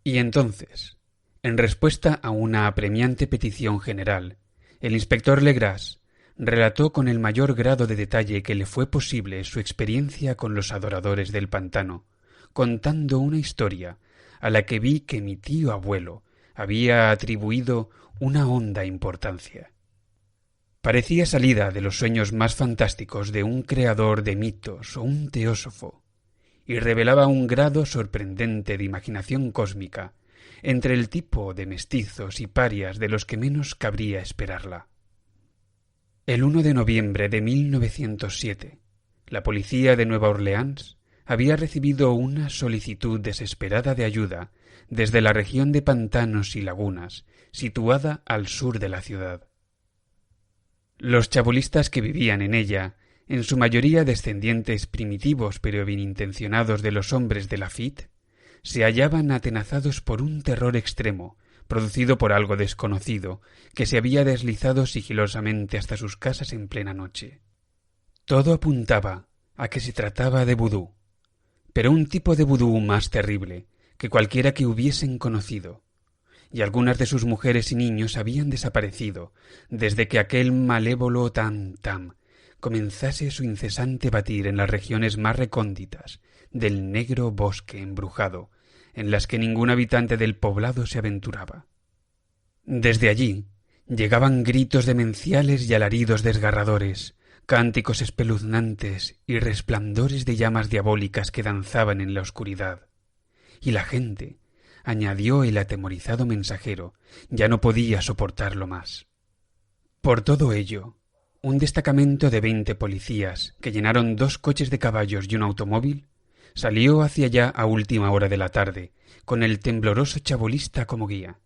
Y entonces, en respuesta a una apremiante petición general, el inspector Legras relató con el mayor grado de detalle que le fue posible su experiencia con los adoradores del pantano, contando una historia a la que vi que mi tío abuelo había atribuido una honda importancia. Parecía salida de los sueños más fantásticos de un creador de mitos o un teósofo, y revelaba un grado sorprendente de imaginación cósmica entre el tipo de mestizos y parias de los que menos cabría esperarla. El 1 de noviembre de 1907, la policía de Nueva Orleans había recibido una solicitud desesperada de ayuda desde la región de pantanos y lagunas, situada al sur de la ciudad. Los chabolistas que vivían en ella, en su mayoría descendientes primitivos pero bien intencionados de los hombres de Lafitte, se hallaban atenazados por un terror extremo, producido por algo desconocido, que se había deslizado sigilosamente hasta sus casas en plena noche. Todo apuntaba a que se trataba de vudú, pero un tipo de vudú más terrible que cualquiera que hubiesen conocido, y algunas de sus mujeres y niños habían desaparecido desde que aquel malévolo tam-tam comenzase su incesante batir en las regiones más recónditas del negro bosque embrujado, en las que ningún habitante del poblado se aventuraba. Desde allí llegaban gritos demenciales y alaridos desgarradores, cánticos espeluznantes y resplandores de llamas diabólicas que danzaban en la oscuridad. Y la gente, añadió el atemorizado mensajero, ya no podía soportarlo más. Por todo ello, un destacamento de 20 policías, que llenaron 2 coches de caballos y un automóvil, salió hacia allá a última hora de la tarde, con el tembloroso chabolista como guía.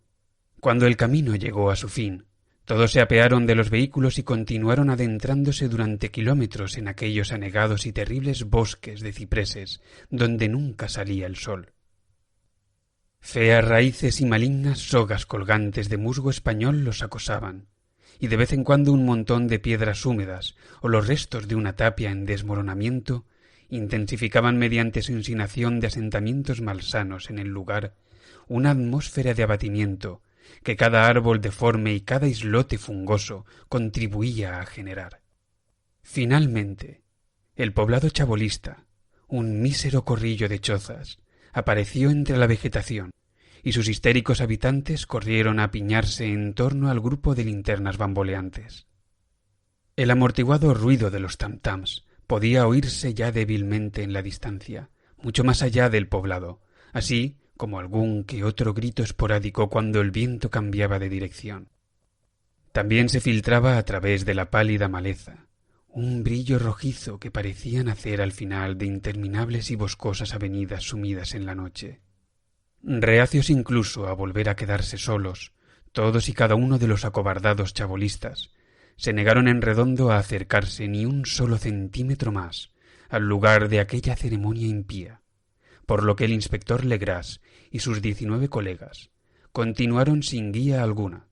Cuando el camino llegó a su fin, todos se apearon de los vehículos y continuaron adentrándose durante kilómetros en aquellos anegados y terribles bosques de cipreses, donde nunca salía el sol. Feas raíces y malignas sogas colgantes de musgo español los acosaban, y de vez en cuando un montón de piedras húmedas o los restos de una tapia en desmoronamiento intensificaban mediante su insinuación de asentamientos malsanos en el lugar una atmósfera de abatimiento que cada árbol deforme y cada islote fungoso contribuía a generar. Finalmente, el poblado chabolista, un mísero corrillo de chozas, apareció entre la vegetación, y sus histéricos habitantes corrieron a apiñarse en torno al grupo de linternas bamboleantes. El amortiguado ruido de los tam-tams podía oírse ya débilmente en la distancia, mucho más allá del poblado, así como algún que otro grito esporádico cuando el viento cambiaba de dirección. También se filtraba a través de la pálida maleza un brillo rojizo que parecía nacer al final de interminables y boscosas avenidas sumidas en la noche. Reacios incluso a volver a quedarse solos, todos y cada uno de los acobardados chabolistas se negaron en redondo a acercarse ni un solo centímetro más al lugar de aquella ceremonia impía, por lo que el inspector Legras y sus 19 colegas continuaron sin guía alguna,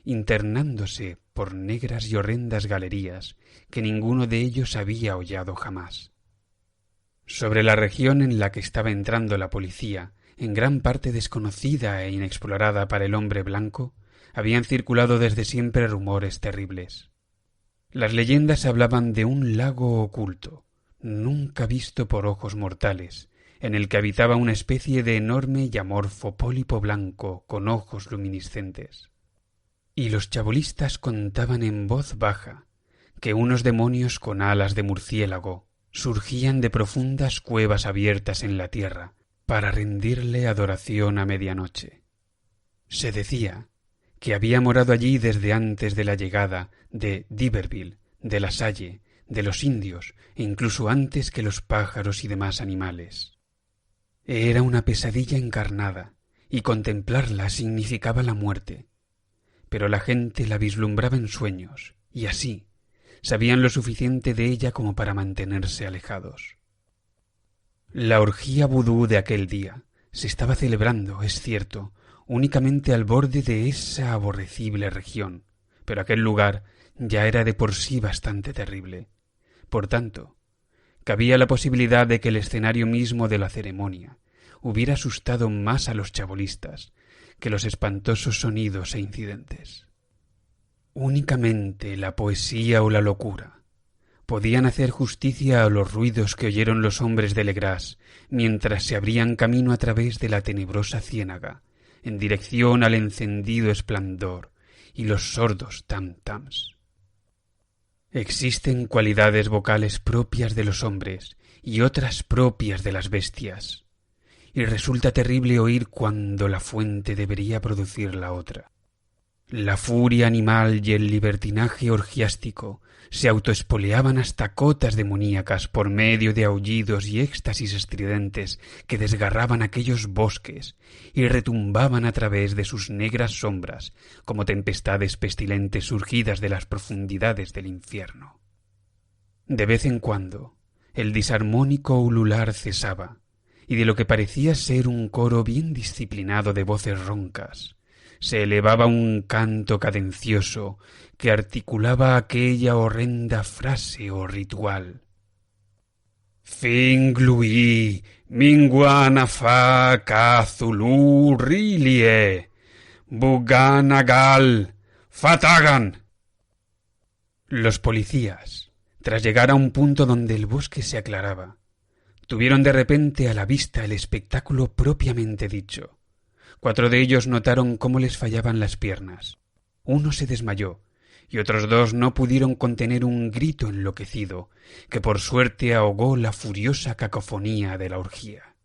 internándose por negras y horrendas galerías que ninguno de ellos había hollado jamás. Sobre la región en la que estaba entrando la policía, en gran parte desconocida e inexplorada para el hombre blanco, habían circulado desde siempre rumores terribles. Las leyendas hablaban de un lago oculto, nunca visto por ojos mortales, en el que habitaba una especie de enorme y amorfo pólipo blanco con ojos luminiscentes. Y los chabolistas contaban en voz baja que unos demonios con alas de murciélago surgían de profundas cuevas abiertas en la tierra para rendirle adoración a medianoche. Se decía que había morado allí desde antes de la llegada de d'Iberville, de La Salle, de los indios e incluso antes que los pájaros y demás animales. Era una pesadilla encarnada y contemplarla significaba la muerte, pero la gente la vislumbraba en sueños y así sabían lo suficiente de ella como para mantenerse alejados. La orgía vudú de aquel día se estaba celebrando, es cierto, únicamente al borde de esa aborrecible región, pero aquel lugar ya era de por sí bastante terrible. Por tanto, cabía la posibilidad de que el escenario mismo de la ceremonia hubiera asustado más a los chabolistas que los espantosos sonidos e incidentes. Únicamente la poesía o la locura podían hacer justicia a los ruidos que oyeron los hombres de Legras mientras se abrían camino a través de la tenebrosa ciénaga, en dirección al encendido esplendor y los sordos tam-tams. Existen cualidades vocales propias de los hombres y otras propias de las bestias, y resulta terrible oír cuando la fuente debería producir la otra. La furia animal y el libertinaje orgiástico se autoespoleaban hasta cotas demoníacas por medio de aullidos y éxtasis estridentes que desgarraban aquellos bosques y retumbaban a través de sus negras sombras como tempestades pestilentes surgidas de las profundidades del infierno. De vez en cuando el disarmónico ulular cesaba y de lo que parecía ser un coro bien disciplinado de voces roncas se elevaba un canto cadencioso que articulaba aquella horrenda frase o ritual. Fingluí, minguanafa, cazulú, rilie, buganagal, fatagan. Los policías, tras llegar a un punto donde el bosque se aclaraba, tuvieron de repente a la vista el espectáculo propiamente dicho. 4 de ellos notaron cómo les fallaban las piernas. Uno se desmayó, y otros 2 no pudieron contener un grito enloquecido, que por suerte ahogó la furiosa cacofonía de la orgía.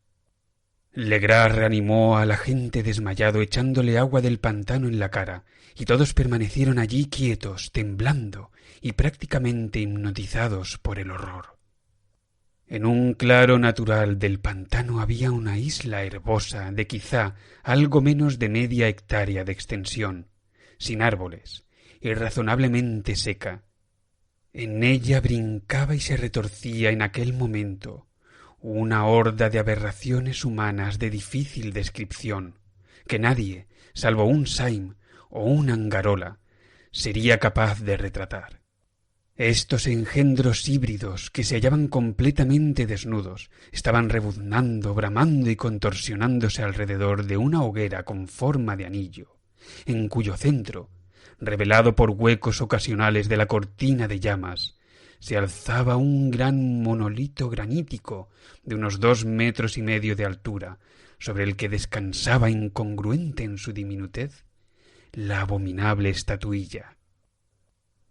Legras reanimó a la gente desmayado echándole agua del pantano en la cara, y todos permanecieron allí quietos, temblando y prácticamente hipnotizados por el horror. En un claro natural del pantano había una isla herbosa de quizá algo menos de media hectárea de extensión, sin árboles, y razonablemente seca. En ella brincaba y se retorcía en aquel momento una horda de aberraciones humanas de difícil descripción, que nadie, salvo un Saim o un Angarola, sería capaz de retratar. Estos engendros híbridos, que se hallaban completamente desnudos, estaban rebuznando, bramando y contorsionándose alrededor de una hoguera con forma de anillo, en cuyo centro, revelado por huecos ocasionales de la cortina de llamas, se alzaba un gran monolito granítico de unos 2,5 metros de altura, sobre el que descansaba incongruente en su diminutez la abominable estatuilla.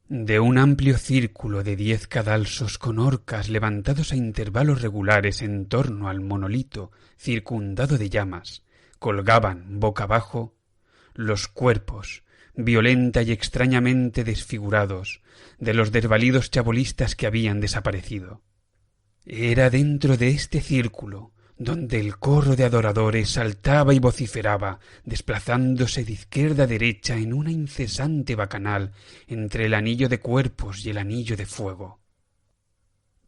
De un amplio círculo de 10 cadalsos con horcas levantados a intervalos regulares en torno al monolito circundado de llamas, colgaban boca abajo los cuerpos, violenta y extrañamente desfigurados, de los desvalidos chabolistas que habían desaparecido. Era dentro de este círculo donde el corro de adoradores saltaba y vociferaba, desplazándose de izquierda a derecha en una incesante bacanal entre el anillo de cuerpos y el anillo de fuego.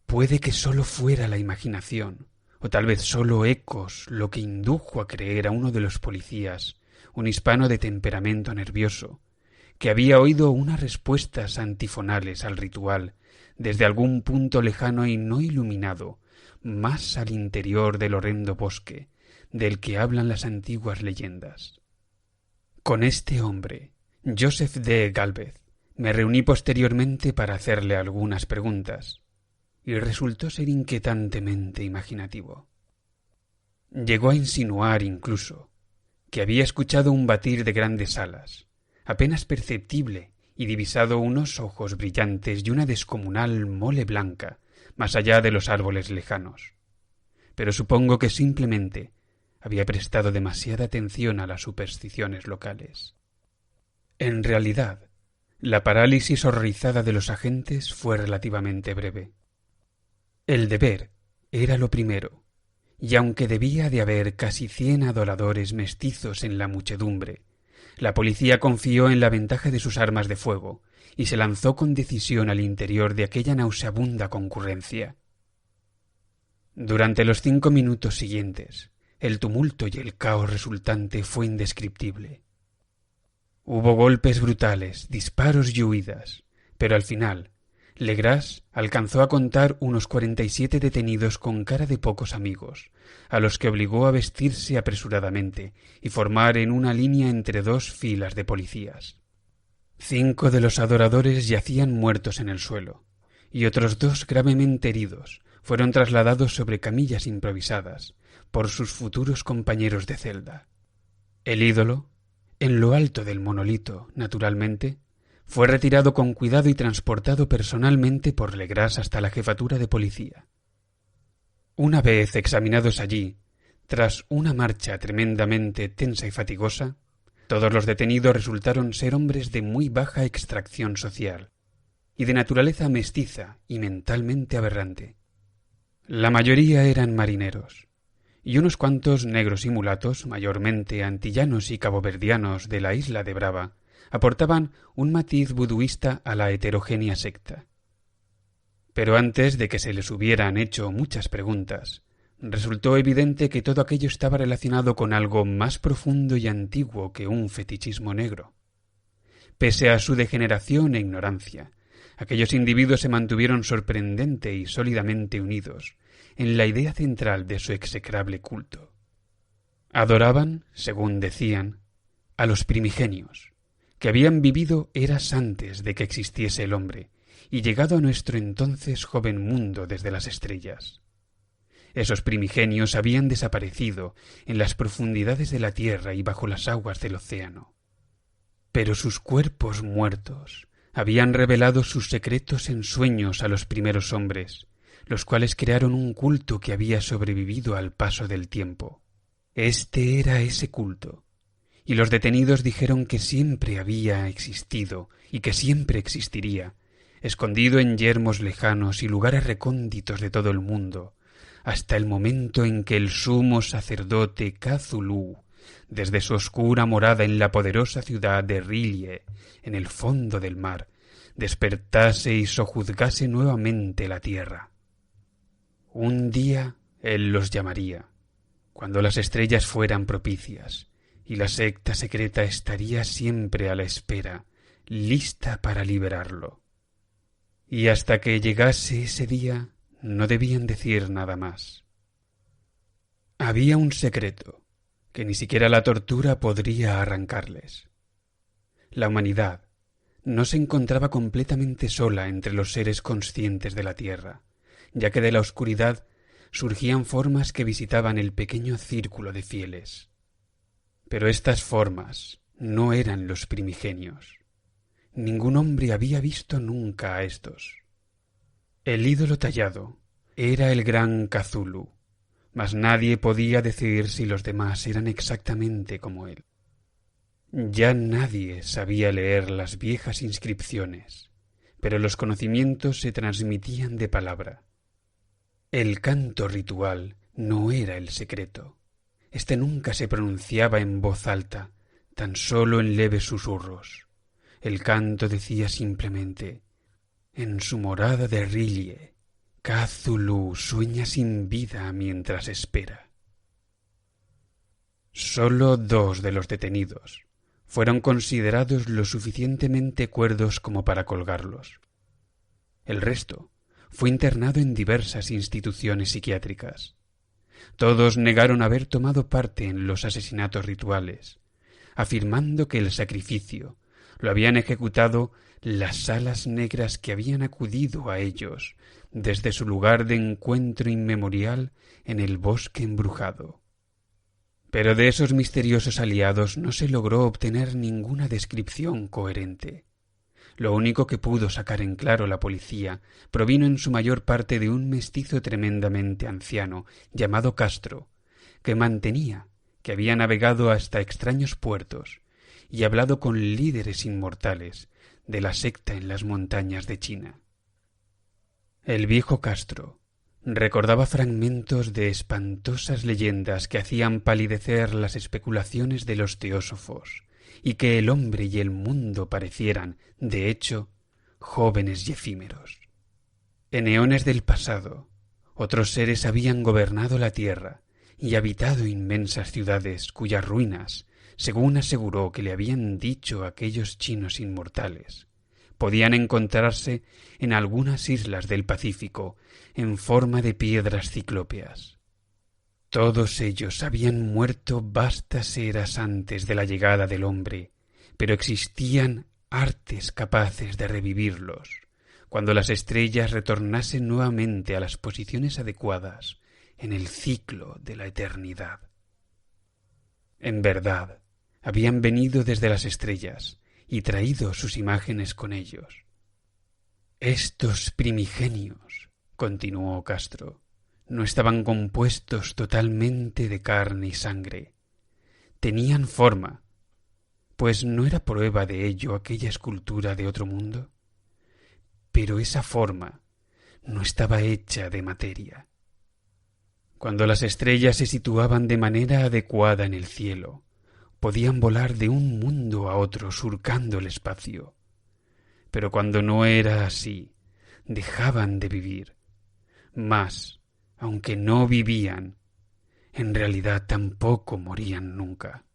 Puede que sólo fuera la imaginación, o tal vez sólo ecos, lo que indujo a creer a uno de los policías, un hispano de temperamento nervioso, que había oído unas respuestas antifonales al ritual desde algún punto lejano y no iluminado, más al interior del horrendo bosque del que hablan las antiguas leyendas. Con este hombre, Joseph de Gálvez, me reuní posteriormente para hacerle algunas preguntas, y resultó ser inquietantemente imaginativo. Llegó a insinuar incluso que había escuchado un batir de grandes alas, apenas perceptible, y divisado unos ojos brillantes y una descomunal mole blanca más allá de los árboles lejanos. Pero supongo que simplemente había prestado demasiada atención a las supersticiones locales. En realidad, la parálisis horrorizada de los agentes fue relativamente breve. El deber era lo primero, y aunque debía de haber casi 100 adoradores mestizos en la muchedumbre, la policía confió en la ventaja de sus armas de fuego y se lanzó con decisión al interior de aquella nauseabunda concurrencia. Durante los 5 minutos siguientes, el tumulto y el caos resultante fue indescriptible. Hubo golpes brutales, disparos y huidas, pero al final, Legras alcanzó a contar unos 47 detenidos con cara de pocos amigos, a los que obligó a vestirse apresuradamente y formar en una línea entre 2 filas de policías. 5 de los adoradores yacían muertos en el suelo, y otros 2 gravemente heridos fueron trasladados sobre camillas improvisadas por sus futuros compañeros de celda. El ídolo, en lo alto del monolito, naturalmente, fue retirado con cuidado y transportado personalmente por Legras hasta la jefatura de policía. Una vez examinados allí, tras una marcha tremendamente tensa y fatigosa, todos los detenidos resultaron ser hombres de muy baja extracción social y de naturaleza mestiza y mentalmente aberrante. La mayoría eran marineros, y unos cuantos negros y mulatos, mayormente antillanos y caboverdianos de la isla de Brava, aportaban un matiz buduista a la heterogénea secta. Pero antes de que se les hubieran hecho muchas preguntas, resultó evidente que todo aquello estaba relacionado con algo más profundo y antiguo que un fetichismo negro. Pese a su degeneración e ignorancia, aquellos individuos se mantuvieron sorprendente y sólidamente unidos en la idea central de su execrable culto. Adoraban, según decían, a los primigenios, que habían vivido eras antes de que existiese el hombre y llegado a nuestro entonces joven mundo desde las estrellas. Esos primigenios habían desaparecido en las profundidades de la tierra y bajo las aguas del océano. Pero sus cuerpos muertos habían revelado sus secretos en sueños a los primeros hombres, los cuales crearon un culto que había sobrevivido al paso del tiempo. Este era ese culto, y los detenidos dijeron que siempre había existido y que siempre existiría, escondido en yermos lejanos y lugares recónditos de todo el mundo, hasta el momento en que el sumo sacerdote Cthulhu, desde su oscura morada en la poderosa ciudad de R'lyeh, en el fondo del mar, despertase y sojuzgase nuevamente la tierra. Un día él los llamaría, cuando las estrellas fueran propicias, y la secta secreta estaría siempre a la espera, lista para liberarlo. Y hasta que llegase ese día, no debían decir nada más. Había un secreto que ni siquiera la tortura podría arrancarles. La humanidad, no se encontraba completamente sola entre los seres conscientes de la tierra, ya que de la oscuridad surgían formas que visitaban el pequeño círculo de fieles. Pero estas formas no eran los primigenios. Ningún hombre había visto nunca a estos. El ídolo tallado era el gran Cthulhu, mas nadie podía decidir si los demás eran exactamente como él. Ya nadie sabía leer las viejas inscripciones, pero los conocimientos se transmitían de palabra. El canto ritual no era el secreto. Este nunca se pronunciaba en voz alta, tan solo en leves susurros. El canto decía simplemente: en su morada de R'lyeh, Cthulhu sueña sin vida mientras espera. Solo 2 de los detenidos fueron considerados lo suficientemente cuerdos como para colgarlos. El resto fue internado en diversas instituciones psiquiátricas. Todos negaron haber tomado parte en los asesinatos rituales, afirmando que el sacrificio lo habían ejecutado las alas negras que habían acudido a ellos desde su lugar de encuentro inmemorial en el bosque embrujado. Pero de esos misteriosos aliados no se logró obtener ninguna descripción coherente. Lo único que pudo sacar en claro la policía provino en su mayor parte de un mestizo tremendamente anciano llamado Castro, que mantenía que había navegado hasta extraños puertos y hablado con líderes inmortales de la secta en las montañas de China. El viejo Castro recordaba fragmentos de espantosas leyendas que hacían palidecer las especulaciones de los teósofos y que el hombre y el mundo parecieran, de hecho, jóvenes y efímeros. En eones del pasado, otros seres habían gobernado la tierra y habitado inmensas ciudades cuyas ruinas, según aseguró que le habían dicho aquellos chinos inmortales, podían encontrarse en algunas islas del Pacífico en forma de piedras ciclópeas. Todos ellos habían muerto vastas eras antes de la llegada del hombre, pero existían artes capaces de revivirlos cuando las estrellas retornasen nuevamente a las posiciones adecuadas en el ciclo de la eternidad. En verdad, habían venido desde las estrellas y traído sus imágenes con ellos. Estos primigenios, continuó Castro, no estaban compuestos totalmente de carne y sangre. Tenían forma, pues ¿no era prueba de ello aquella escultura de otro mundo? Pero esa forma no estaba hecha de materia. Cuando las estrellas se situaban de manera adecuada en el cielo, podían volar de un mundo a otro surcando el espacio. Pero cuando no era así, dejaban de vivir. Mas, aunque no vivían, en realidad tampoco morían nunca.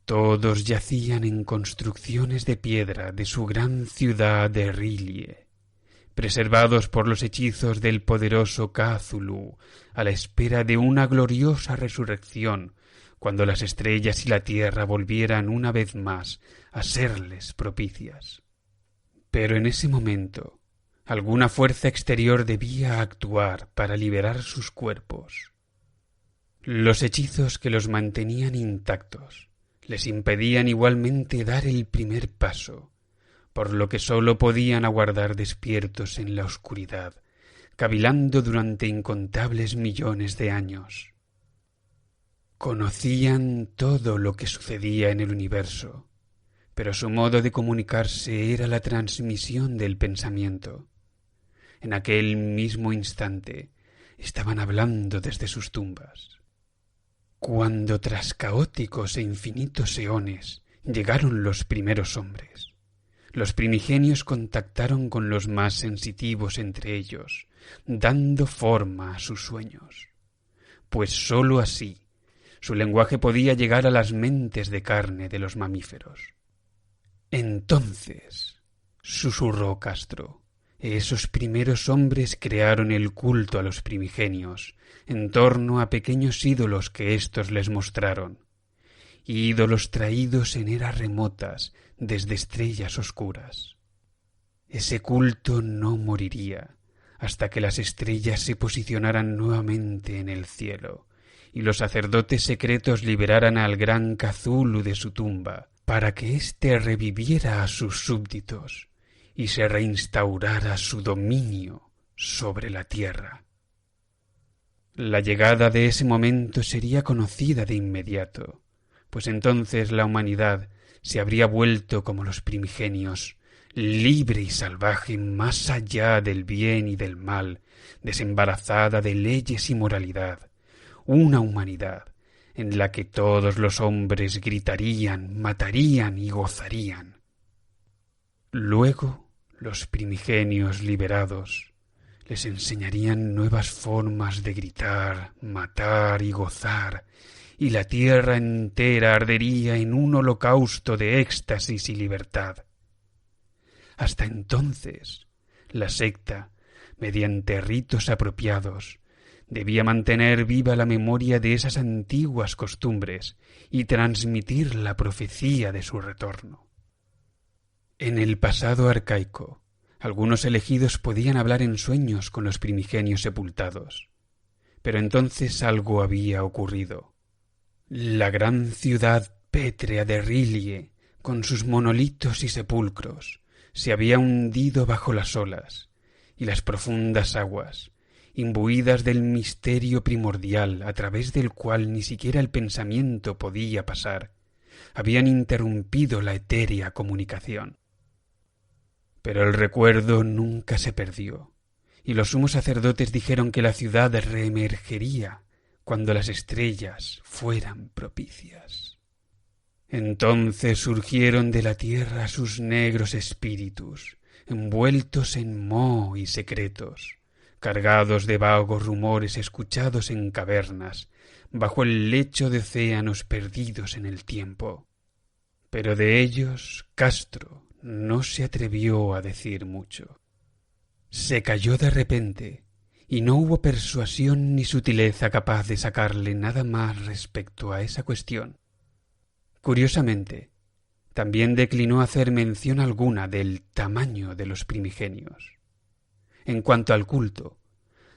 Todos yacían en construcciones de piedra de su gran ciudad de R'lyeh, preservados por los hechizos del poderoso Cthulhu, a la espera de una gloriosa resurrección, cuando las estrellas y la tierra volvieran una vez más a serles propicias. Pero en ese momento, alguna fuerza exterior debía actuar para liberar sus cuerpos. Los hechizos que los mantenían intactos les impedían igualmente dar el primer paso, por lo que sólo podían aguardar despiertos en la oscuridad, cavilando durante incontables millones de años. Conocían todo lo que sucedía en el universo, pero su modo de comunicarse era la transmisión del pensamiento. En aquel mismo instante estaban hablando desde sus tumbas. Cuando tras caóticos e infinitos eones llegaron los primeros hombres, los primigenios contactaron con los más sensitivos entre ellos, dando forma a sus sueños, pues sólo así su lenguaje podía llegar a las mentes de carne de los mamíferos. Entonces, susurró Castro, esos primeros hombres crearon el culto a los primigenios en torno a pequeños ídolos que éstos les mostraron, ídolos traídos en eras remotas desde estrellas oscuras. Ese culto no moriría hasta que las estrellas se posicionaran nuevamente en el cielo y los sacerdotes secretos liberaran al gran Cthulhu de su tumba para que éste reviviera a sus súbditos y se reinstaurara su dominio sobre la tierra. La llegada de ese momento sería conocida de inmediato, pues entonces la humanidad se habría vuelto como los primigenios, libre y salvaje más allá del bien y del mal, desembarazada de leyes y moralidad, una humanidad en la que todos los hombres gritarían, matarían y gozarían. Luego, los primigenios liberados les enseñarían nuevas formas de gritar, matar y gozar, y la tierra entera ardería en un holocausto de éxtasis y libertad. Hasta entonces, la secta, mediante ritos apropiados, debía mantener viva la memoria de esas antiguas costumbres y transmitir la profecía de su retorno. En el pasado arcaico, algunos elegidos podían hablar en sueños con los primigenios sepultados, pero entonces algo había ocurrido. La gran ciudad pétrea de Rilie, con sus monolitos y sepulcros, se había hundido bajo las olas, y las profundas aguas, imbuidas del misterio primordial a través del cual ni siquiera el pensamiento podía pasar, habían interrumpido la etérea comunicación. Pero el recuerdo nunca se perdió, y los sumos sacerdotes dijeron que la ciudad reemergería cuando las estrellas fueran propicias. Entonces surgieron de la tierra sus negros espíritus, envueltos en moho y secretos, cargados de vagos rumores escuchados en cavernas, bajo el lecho de océanos perdidos en el tiempo. Pero de ellos Castro no se atrevió a decir mucho. Se calló de repente, y no hubo persuasión ni sutileza capaz de sacarle nada más respecto a esa cuestión. Curiosamente, también declinó hacer mención alguna del tamaño de los primigenios. En cuanto al culto,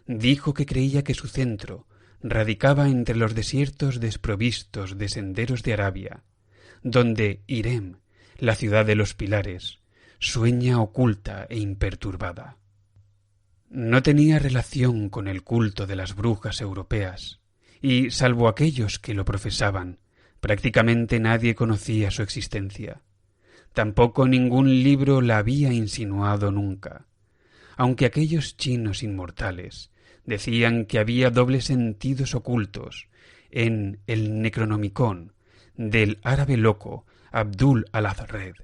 dijo que creía que su centro radicaba entre los desiertos desprovistos de senderos de Arabia, donde Irem, la ciudad de los pilares, sueña oculta e imperturbada. No tenía relación con el culto de las brujas europeas, y, salvo aquellos que lo profesaban, prácticamente nadie conocía su existencia. Tampoco ningún libro la había insinuado nunca, aunque aquellos chinos inmortales decían que había dobles sentidos ocultos en el Necronomicon del árabe loco Abdul al-Azred,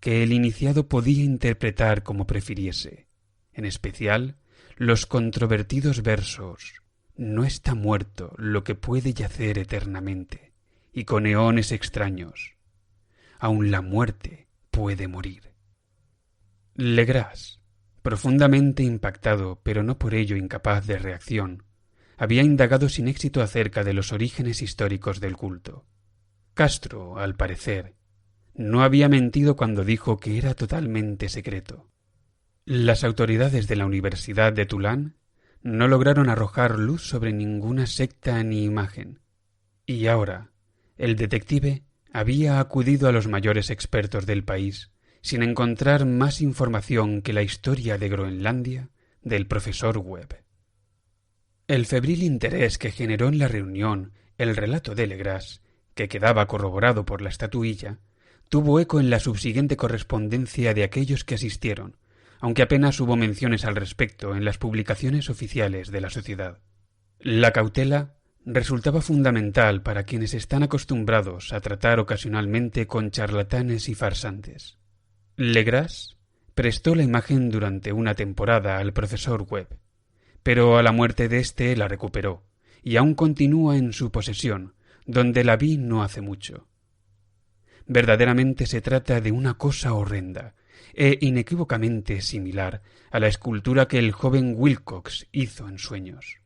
que el iniciado podía interpretar como prefiriese, en especial los controvertidos versos «No está muerto lo que puede yacer eternamente», y con eones extraños «Aun la muerte puede morir». Legras, profundamente impactado, pero no por ello incapaz de reacción, había indagado sin éxito acerca de los orígenes históricos del culto. Castro, al parecer, no había mentido cuando dijo que era totalmente secreto. Las autoridades de la Universidad de Tulane no lograron arrojar luz sobre ninguna secta ni imagen, y ahora el detective había acudido a los mayores expertos del país sin encontrar más información que la historia de Groenlandia del profesor Webb. El febril interés que generó en la reunión el relato de Legras, que quedaba corroborado por la estatuilla, tuvo eco en la subsiguiente correspondencia de aquellos que asistieron, aunque apenas hubo menciones al respecto en las publicaciones oficiales de la sociedad. La cautela resultaba fundamental para quienes están acostumbrados a tratar ocasionalmente con charlatanes y farsantes. Legras prestó la imagen durante una temporada al profesor Webb, pero a la muerte de éste la recuperó, y aún continúa en su posesión, donde la vi no hace mucho. Verdaderamente se trata de una cosa horrenda, e inequívocamente similar a la escultura que el joven Wilcox hizo en sueños.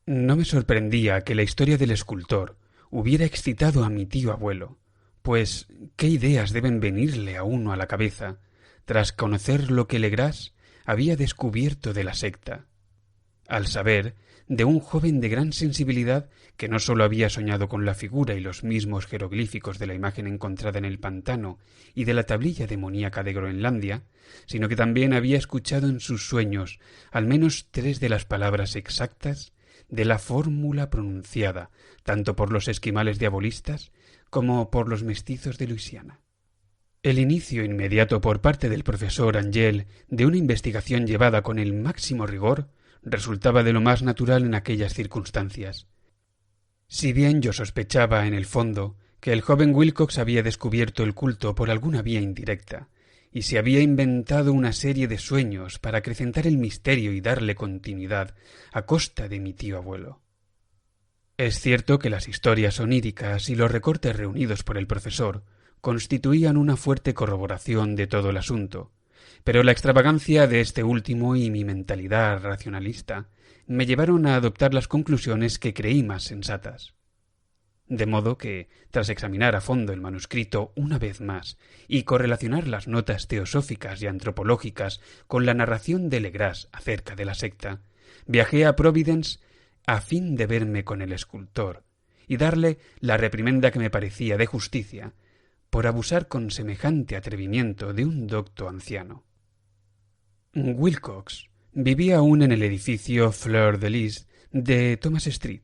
No me sorprendía que la historia del escultor hubiera excitado a mi tío abuelo, pues ¿qué ideas deben venirle a uno a la cabeza tras conocer lo que Legras había descubierto de la secta? Al saber de un joven de gran sensibilidad que no sólo había soñado con la figura y los mismos jeroglíficos de la imagen encontrada en el pantano y de la tablilla demoníaca de Groenlandia, sino que también había escuchado en sus sueños al menos 3 de las palabras exactas de la fórmula pronunciada tanto por los esquimales diabolistas como por los mestizos de Luisiana. El inicio inmediato por parte del profesor Angel de una investigación llevada con el máximo rigor resultaba de lo más natural en aquellas circunstancias. Si bien yo sospechaba en el fondo que el joven Wilcox había descubierto el culto por alguna vía indirecta, y se había inventado una serie de sueños para acrecentar el misterio y darle continuidad a costa de mi tío abuelo. Es cierto que las historias oníricas y los recortes reunidos por el profesor constituían una fuerte corroboración de todo el asunto, pero la extravagancia de este último y mi mentalidad racionalista me llevaron a adoptar las conclusiones que creí más sensatas. De modo que, tras examinar a fondo el manuscrito una vez más y correlacionar las notas teosóficas y antropológicas con la narración de Legras acerca de la secta, viajé a Providence a fin de verme con el escultor y darle la reprimenda que me parecía de justicia por abusar con semejante atrevimiento de un docto anciano. Wilcox vivía aún en el edificio Fleur de Lis de Thomas Street,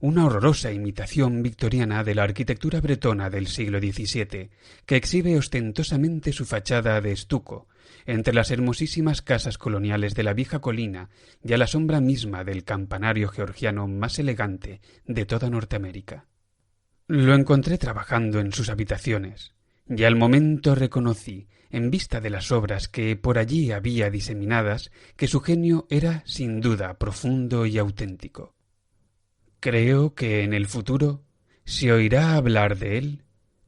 una horrorosa imitación victoriana de la arquitectura bretona del siglo XVII, que exhibe ostentosamente su fachada de estuco entre las hermosísimas casas coloniales de la vieja colina y a la sombra misma del campanario georgiano más elegante de toda Norteamérica. Lo encontré trabajando en sus habitaciones, y al momento reconocí, en vista de las obras que por allí había diseminadas, que su genio era sin duda profundo y auténtico. Creo que en el futuro se oirá hablar de él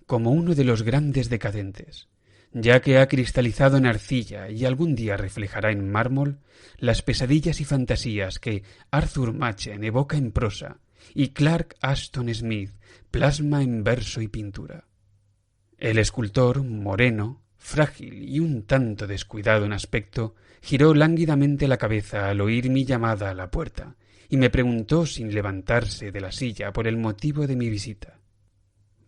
como uno de los grandes decadentes, ya que ha cristalizado en arcilla y algún día reflejará en mármol las pesadillas y fantasías que Arthur Machen evoca en prosa y Clark Ashton Smith plasma en verso y pintura. El escultor, moreno, frágil y un tanto descuidado en aspecto, giró lánguidamente la cabeza al oír mi llamada a la puerta y me preguntó sin levantarse de la silla por el motivo de mi visita.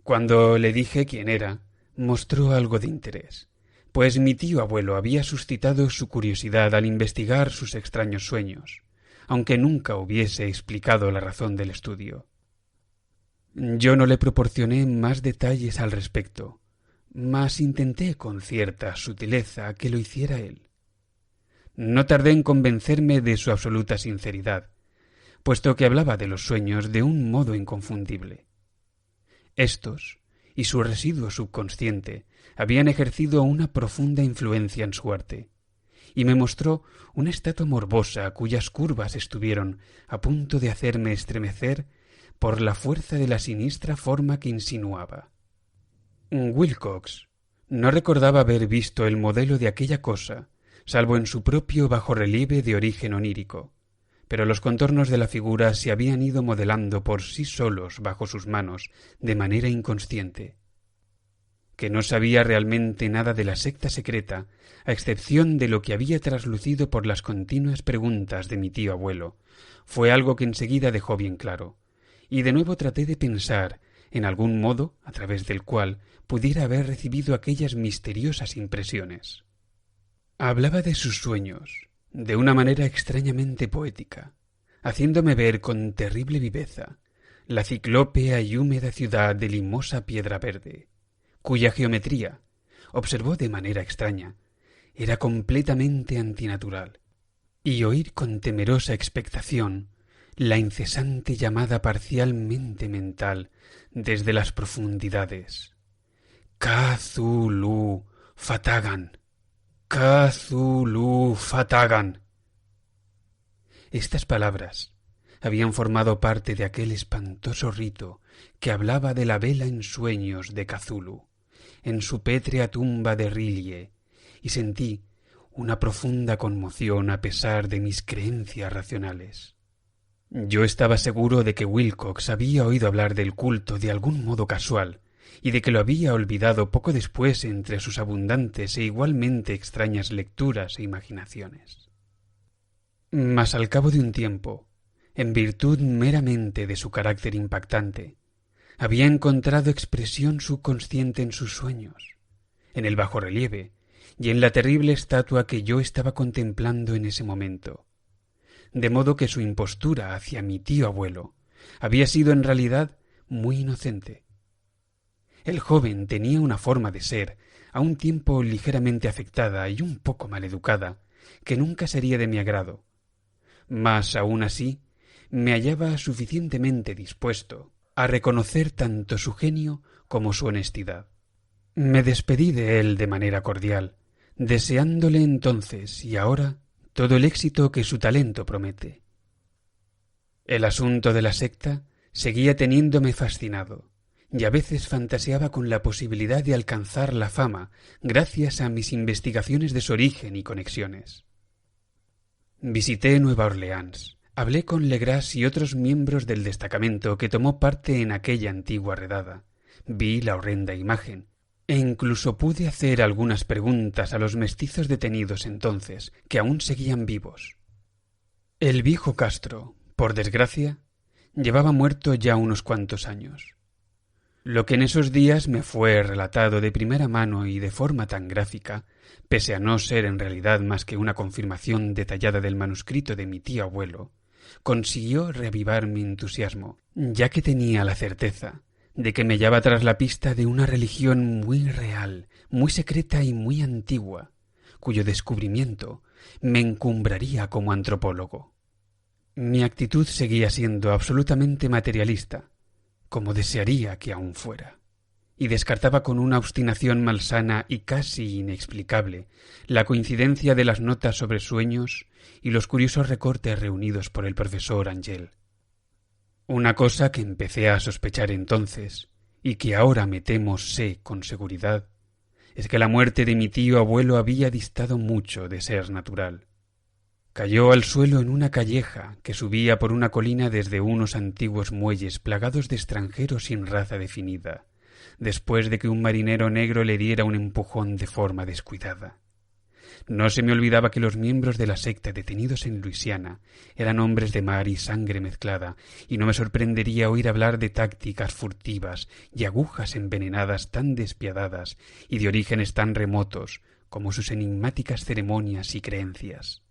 Cuando le dije quién era, mostró algo de interés, pues mi tío abuelo había suscitado su curiosidad al investigar sus extraños sueños, aunque nunca hubiese explicado la razón del estudio. Yo no le proporcioné más detalles al respecto, mas intenté con cierta sutileza que lo hiciera él. No tardé en convencerme de su absoluta sinceridad, puesto que hablaba de los sueños de un modo inconfundible. Estos, y su residuo subconsciente, habían ejercido una profunda influencia en su arte, y me mostró una estatua morbosa cuyas curvas estuvieron a punto de hacerme estremecer por la fuerza de la siniestra forma que insinuaba. Wilcox no recordaba haber visto el modelo de aquella cosa, salvo en su propio bajorrelieve de origen onírico, pero los contornos de la figura se habían ido modelando por sí solos bajo sus manos de manera inconsciente. Que no sabía realmente nada de la secta secreta, a excepción de lo que había traslucido por las continuas preguntas de mi tío abuelo, fue algo que enseguida dejó bien claro, y de nuevo traté de pensar en algún modo a través del cual pudiera haber recibido aquellas misteriosas impresiones. Hablaba de sus sueños, de una manera extrañamente poética, haciéndome ver con terrible viveza la ciclópea y húmeda ciudad de limosa piedra verde, cuya geometría, observó de manera extraña, era completamente antinatural, y oír con temerosa expectación la incesante llamada parcialmente mental desde las profundidades. Cthulhu Fatagan. Cthulhu Fatagan. Estas palabras habían formado parte de aquel espantoso rito que hablaba de la vela en sueños de Cthulhu, en su pétrea tumba de Rillie, y sentí una profunda conmoción a pesar de mis creencias racionales. Yo estaba seguro de que Wilcox había oído hablar del culto de algún modo casual, y de que lo había olvidado poco después entre sus abundantes e igualmente extrañas lecturas e imaginaciones. Mas al cabo de un tiempo, en virtud meramente de su carácter impactante, había encontrado expresión subconsciente en sus sueños, en el bajorrelieve y en la terrible estatua que yo estaba contemplando en ese momento, de modo que su impostura hacia mi tío abuelo había sido en realidad muy inocente. El joven tenía una forma de ser, a un tiempo ligeramente afectada y un poco maleducada, que nunca sería de mi agrado, mas aun así me hallaba suficientemente dispuesto a reconocer tanto su genio como su honestidad. Me despedí de él de manera cordial, deseándole entonces y ahora todo el éxito que su talento promete. El asunto de la secta seguía teniéndome fascinado, y a veces fantaseaba con la posibilidad de alcanzar la fama gracias a mis investigaciones de su origen y conexiones. Visité Nueva Orleans, hablé con Legras y otros miembros del destacamento que tomó parte en aquella antigua redada, vi la horrenda imagen, e incluso pude hacer algunas preguntas a los mestizos detenidos entonces, que aún seguían vivos. El viejo Castro, por desgracia, llevaba muerto ya unos cuantos años. Lo que en esos días me fue relatado de primera mano y de forma tan gráfica, pese a no ser en realidad más que una confirmación detallada del manuscrito de mi tío abuelo, consiguió reavivar mi entusiasmo, ya que tenía la certeza de que me hallaba tras la pista de una religión muy real, muy secreta y muy antigua, cuyo descubrimiento me encumbraría como antropólogo. Mi actitud seguía siendo absolutamente materialista, como desearía que aún fuera, y descartaba con una obstinación malsana y casi inexplicable la coincidencia de las notas sobre sueños y los curiosos recortes reunidos por el profesor Angel. Una cosa que empecé a sospechar entonces, y que ahora me temo sé con seguridad, es que la muerte de mi tío abuelo había distado mucho de ser natural. Cayó al suelo en una calleja que subía por una colina desde unos antiguos muelles plagados de extranjeros sin raza definida, después de que un marinero negro le diera un empujón de forma descuidada. No se me olvidaba que los miembros de la secta detenidos en Luisiana eran hombres de mar y sangre mezclada, y no me sorprendería oír hablar de tácticas furtivas y agujas envenenadas tan despiadadas y de orígenes tan remotos como sus enigmáticas ceremonias y creencias.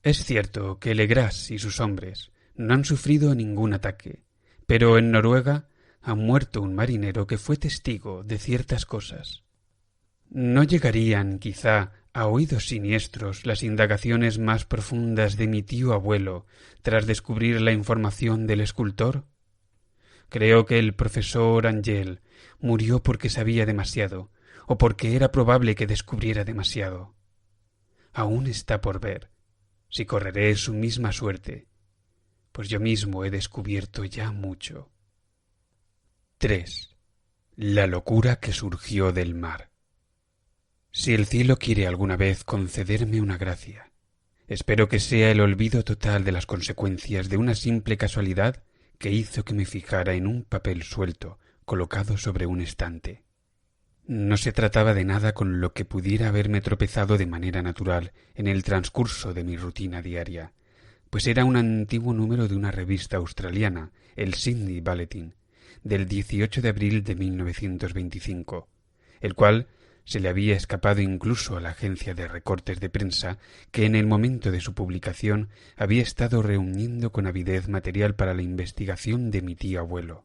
Es cierto que Legras y sus hombres no han sufrido ningún ataque, pero en Noruega ha muerto un marinero que fue testigo de ciertas cosas. ¿No llegarían, quizá, a oídos siniestros las indagaciones más profundas de mi tío abuelo tras descubrir la información del escultor? Creo que el profesor Angel murió porque sabía demasiado, o porque era probable que descubriera demasiado. Aún está por ver si correré su misma suerte, pues yo mismo he descubierto ya mucho. 3. La locura que surgió del mar. Si el cielo quiere alguna vez concederme una gracia, espero que sea el olvido total de las consecuencias de una simple casualidad que hizo que me fijara en un papel suelto colocado sobre un estante. No se trataba de nada con lo que pudiera haberme tropezado de manera natural en el transcurso de mi rutina diaria, pues era un antiguo número de una revista australiana, el Sydney Bulletin, del 18 de abril de 1925, el cual se le había escapado incluso a la agencia de recortes de prensa que en el momento de su publicación había estado reuniendo con avidez material para la investigación de mi tío abuelo.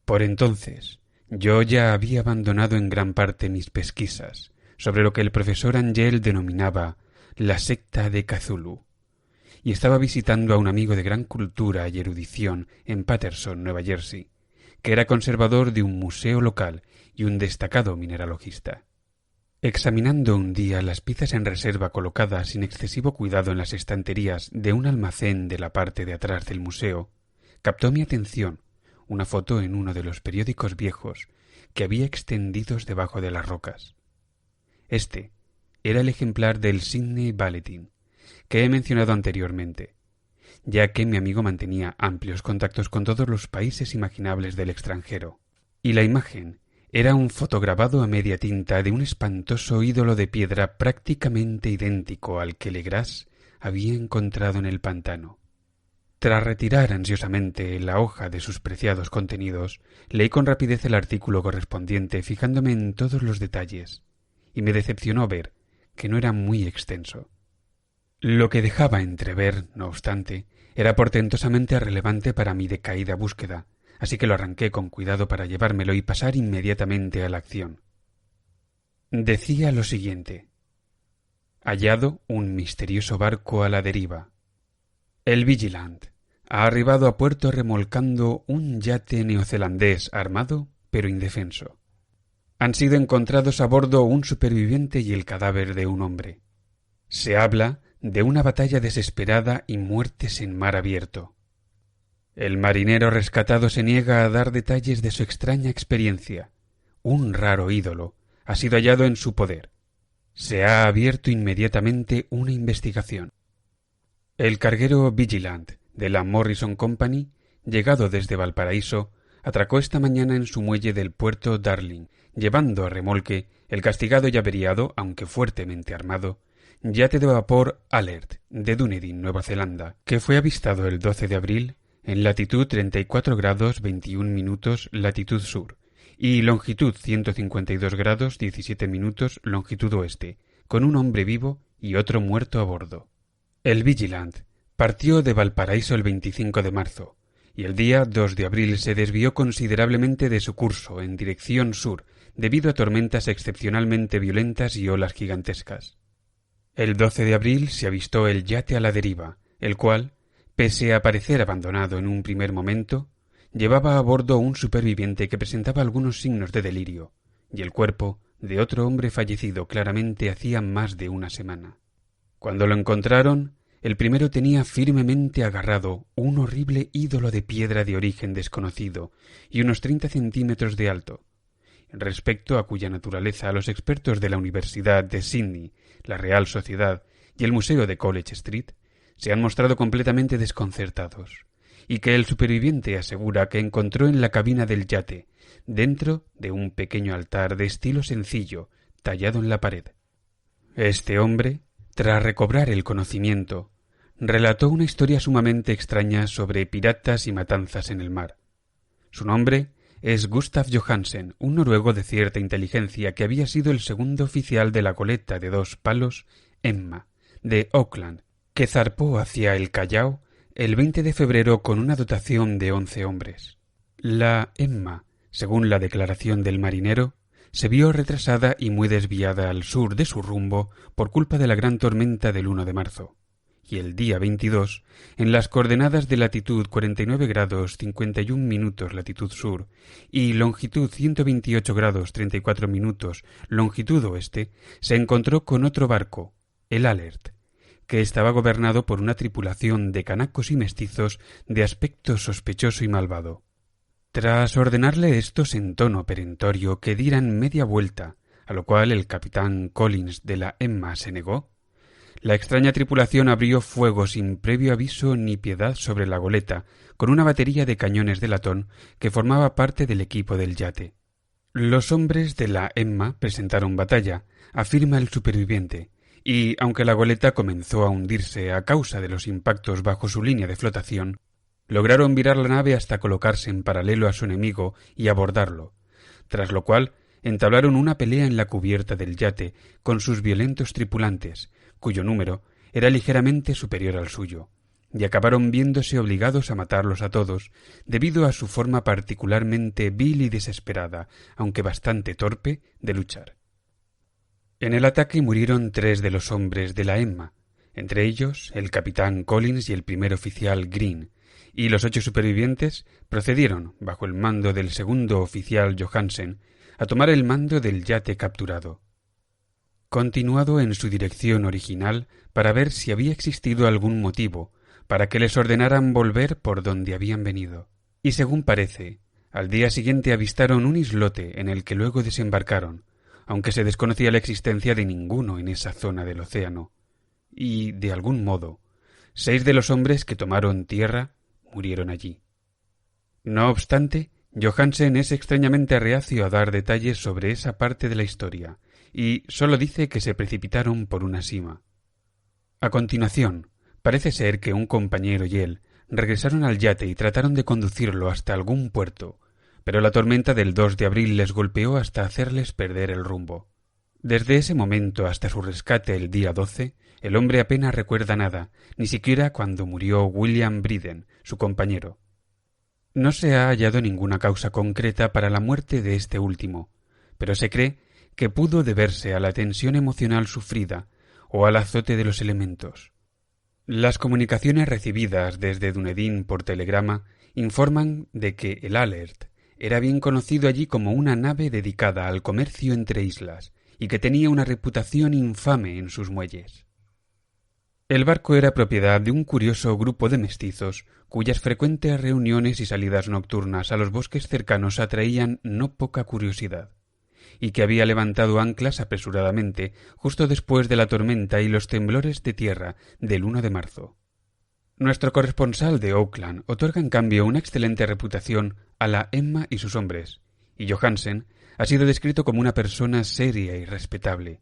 Por entonces yo ya había abandonado en gran parte mis pesquisas sobre lo que el profesor Angel denominaba la secta de Cthulhu, y estaba visitando a un amigo de gran cultura y erudición en Paterson, Nueva Jersey, que era conservador de un museo local y un destacado mineralogista. Examinando un día las piezas en reserva colocadas sin excesivo cuidado en las estanterías de un almacén de la parte de atrás del museo, captó mi atención una foto en uno de los periódicos viejos que había extendidos debajo de las rocas. Este era el ejemplar del Sydney Bulletin que he mencionado anteriormente, ya que mi amigo mantenía amplios contactos con todos los países imaginables del extranjero. Y la imagen era un fotograbado a media tinta de un espantoso ídolo de piedra prácticamente idéntico al que Legras había encontrado en el pantano. Tras retirar ansiosamente la hoja de sus preciados contenidos, leí con rapidez el artículo correspondiente, fijándome en todos los detalles, y me decepcionó ver que no era muy extenso. Lo que dejaba entrever, no obstante, era portentosamente relevante para mi decaída búsqueda, así que lo arranqué con cuidado para llevármelo y pasar inmediatamente a la acción. Decía lo siguiente: hallado un misterioso barco a la deriva. El Vigilant ha arribado a puerto remolcando un yate neozelandés armado pero indefenso. Han sido encontrados a bordo un superviviente y el cadáver de un hombre. Se habla de una batalla desesperada y muertes en mar abierto. El marinero rescatado se niega a dar detalles de su extraña experiencia. Un raro ídolo ha sido hallado en su poder. Se ha abierto inmediatamente una investigación. El carguero Vigilant de la Morrison Company, llegado desde Valparaíso, atracó esta mañana en su muelle del puerto Darling, llevando a remolque el castigado y averiado, aunque fuertemente armado, yate de vapor Alert de Dunedin, Nueva Zelanda, que fue avistado el 12 de abril en latitud 34 grados 21 minutos latitud sur y longitud 152 grados 17 minutos longitud oeste, con un hombre vivo y otro muerto a bordo. El Vigilant partió de Valparaíso el 25 de marzo y el día 2 de abril se desvió considerablemente de su curso en dirección sur debido a tormentas excepcionalmente violentas y olas gigantescas. El 12 de abril se avistó el yate a la deriva, el cual, pese a parecer abandonado en un primer momento, llevaba a bordo un superviviente que presentaba algunos signos de delirio, y el cuerpo de otro hombre fallecido claramente hacía más de una semana. Cuando lo encontraron, el primero tenía firmemente agarrado un horrible ídolo de piedra de origen desconocido y unos 30 centímetros de alto, respecto a cuya naturaleza los expertos de la Universidad de Sydney, la Real Sociedad y el Museo de College Street se han mostrado completamente desconcertados, y que el superviviente asegura que encontró en la cabina del yate, dentro de un pequeño altar de estilo sencillo, tallado en la pared. Este hombre, tras recobrar el conocimiento, relató una historia sumamente extraña sobre piratas y matanzas en el mar. Su nombre es Gustav Johansen, un noruego de cierta inteligencia que había sido el segundo oficial de la goleta de 2 palos Emma, de Auckland, que zarpó hacia el Callao el 20 de febrero con una dotación de 11 hombres. La Emma, según la declaración del marinero, se vio retrasada y muy desviada al sur de su rumbo por culpa de la gran tormenta del 1 de marzo. Y el día 22, en las coordenadas de latitud 49 grados 51 minutos latitud sur y longitud 128 grados 34 minutos longitud oeste, se encontró con otro barco, el Alert, que estaba gobernado por una tripulación de canacos y mestizos de aspecto sospechoso y malvado. Tras ordenarle estos en tono perentorio que dieran media vuelta, a lo cual el capitán Collins de la Emma se negó, la extraña tripulación abrió fuego sin previo aviso ni piedad sobre la goleta, con una batería de cañones de latón que formaba parte del equipo del yate. Los hombres de la Emma presentaron batalla, afirma el superviviente, y, aunque la goleta comenzó a hundirse a causa de los impactos bajo su línea de flotación, lograron virar la nave hasta colocarse en paralelo a su enemigo y abordarlo, tras lo cual entablaron una pelea en la cubierta del yate con sus violentos tripulantes, cuyo número era ligeramente superior al suyo, y acabaron viéndose obligados a matarlos a todos, debido a su forma particularmente vil y desesperada, aunque bastante torpe, de luchar. En el ataque murieron 3 de los hombres de la Emma, entre ellos el capitán Collins y el primer oficial Green, y los 8 supervivientes procedieron, bajo el mando del segundo oficial Johansen, a tomar el mando del yate capturado. Continuado en su dirección original para ver si había existido algún motivo para que les ordenaran volver por donde habían venido. Y según parece, al día siguiente avistaron un islote en el que luego desembarcaron, aunque se desconocía la existencia de ninguno en esa zona del océano, y, de algún modo, 6 de los hombres que tomaron tierra murieron allí. No obstante, Johansen es extrañamente reacio a dar detalles sobre esa parte de la historia, y sólo dice que se precipitaron por una sima. A continuación, parece ser que un compañero y él regresaron al yate y trataron de conducirlo hasta algún puerto, pero la tormenta del 2 de abril les golpeó hasta hacerles perder el rumbo. Desde ese momento hasta su rescate el día 12, el hombre apenas recuerda nada, ni siquiera cuando murió William Briden, su compañero. No se ha hallado ninguna causa concreta para la muerte de este último, pero se cree que pudo deberse a la tensión emocional sufrida o al azote de los elementos. Las comunicaciones recibidas desde Dunedin por telegrama informan de que el Alert era bien conocido allí como una nave dedicada al comercio entre islas y que tenía una reputación infame en sus muelles. El barco era propiedad de un curioso grupo de mestizos cuyas frecuentes reuniones y salidas nocturnas a los bosques cercanos atraían no poca curiosidad, y que había levantado anclas apresuradamente justo después de la tormenta y los temblores de tierra del 1 de marzo. Nuestro corresponsal de Auckland otorga en cambio una excelente reputación a la Emma y sus hombres, y Johansen ha sido descrito como una persona seria y respetable.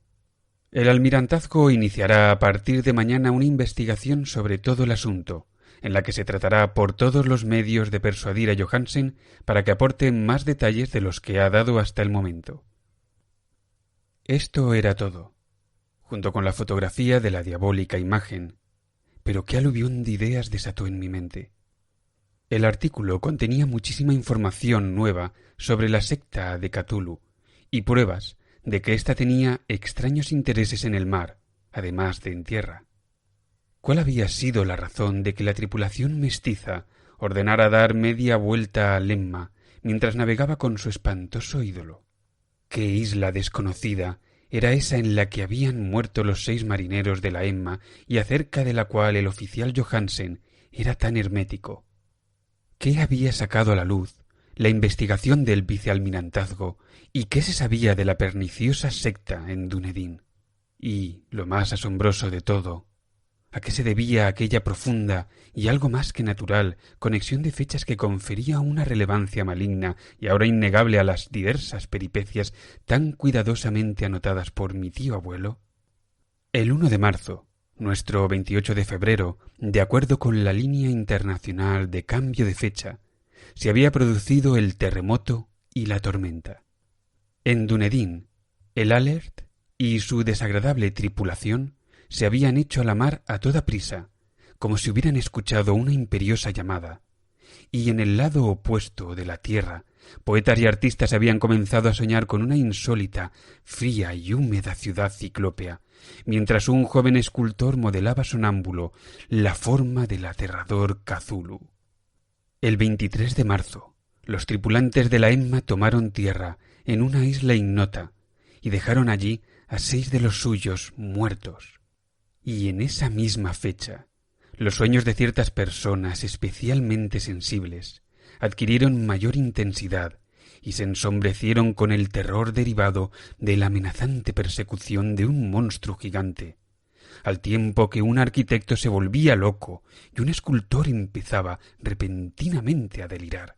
El almirantazgo iniciará a partir de mañana una investigación sobre todo el asunto, en la que se tratará por todos los medios de persuadir a Johansen para que aporte más detalles de los que ha dado hasta el momento. Esto era todo, junto con la fotografía de la diabólica imagen, pero qué aluvión de ideas desató en mi mente. El artículo contenía muchísima información nueva sobre la secta de Cthulhu y pruebas de que ésta tenía extraños intereses en el mar, además de en tierra. ¿Cuál había sido la razón de que la tripulación mestiza ordenara dar media vuelta a Lemma mientras navegaba con su espantoso ídolo? ¿Qué isla desconocida era esa en la que habían muerto los 6 marineros de la Emma y acerca de la cual el oficial Johansen era tan hermético? ¿Qué había sacado a la luz la investigación del vicealmirantazgo y qué se sabía de la perniciosa secta en Dunedin? Y, lo más asombroso de todo, ¿a qué se debía aquella profunda y algo más que natural conexión de fechas que confería una relevancia maligna y ahora innegable a las diversas peripecias tan cuidadosamente anotadas por mi tío abuelo? El 1 de marzo, nuestro 28 de febrero, de acuerdo con la línea internacional de cambio de fecha, se había producido el terremoto y la tormenta. En Dunedin, el Alert y su desagradable tripulación se habían hecho a la mar a toda prisa, como si hubieran escuchado una imperiosa llamada, y en el lado opuesto de la tierra, poetas y artistas habían comenzado a soñar con una insólita, fría y húmeda ciudad ciclópea, mientras un joven escultor modelaba sonámbulo la forma del aterrador Cthulhu. El 23 de marzo, los tripulantes de la Emma tomaron tierra en una isla ignota y dejaron allí a 6 de los suyos muertos. Y en esa misma fecha, los sueños de ciertas personas especialmente sensibles adquirieron mayor intensidad y se ensombrecieron con el terror derivado de la amenazante persecución de un monstruo gigante, al tiempo que un arquitecto se volvía loco y un escultor empezaba repentinamente a delirar.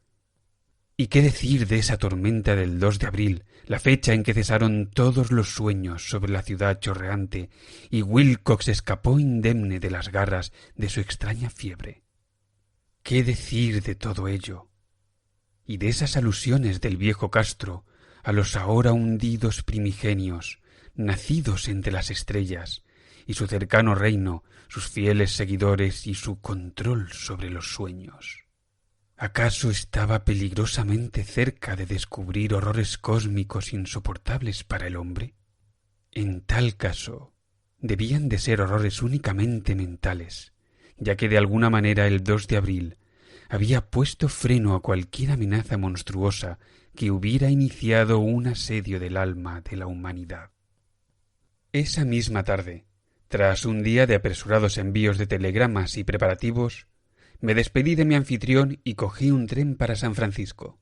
¿Y qué decir de esa tormenta del 2 de abril, la fecha en que cesaron todos los sueños sobre la ciudad chorreante y Wilcox escapó indemne de las garras de su extraña fiebre? ¿Qué decir de todo ello? Y de esas alusiones del viejo Castro a los ahora hundidos primigenios, nacidos entre las estrellas, y su cercano reino, sus fieles seguidores y su control sobre los sueños. ¿Acaso estaba peligrosamente cerca de descubrir horrores cósmicos insoportables para el hombre? En tal caso, debían de ser horrores únicamente mentales, ya que de alguna manera el 2 de abril había puesto freno a cualquier amenaza monstruosa que hubiera iniciado un asedio del alma de la humanidad. Esa misma tarde, tras un día de apresurados envíos de telegramas y preparativos, me despedí de mi anfitrión y cogí un tren para San Francisco.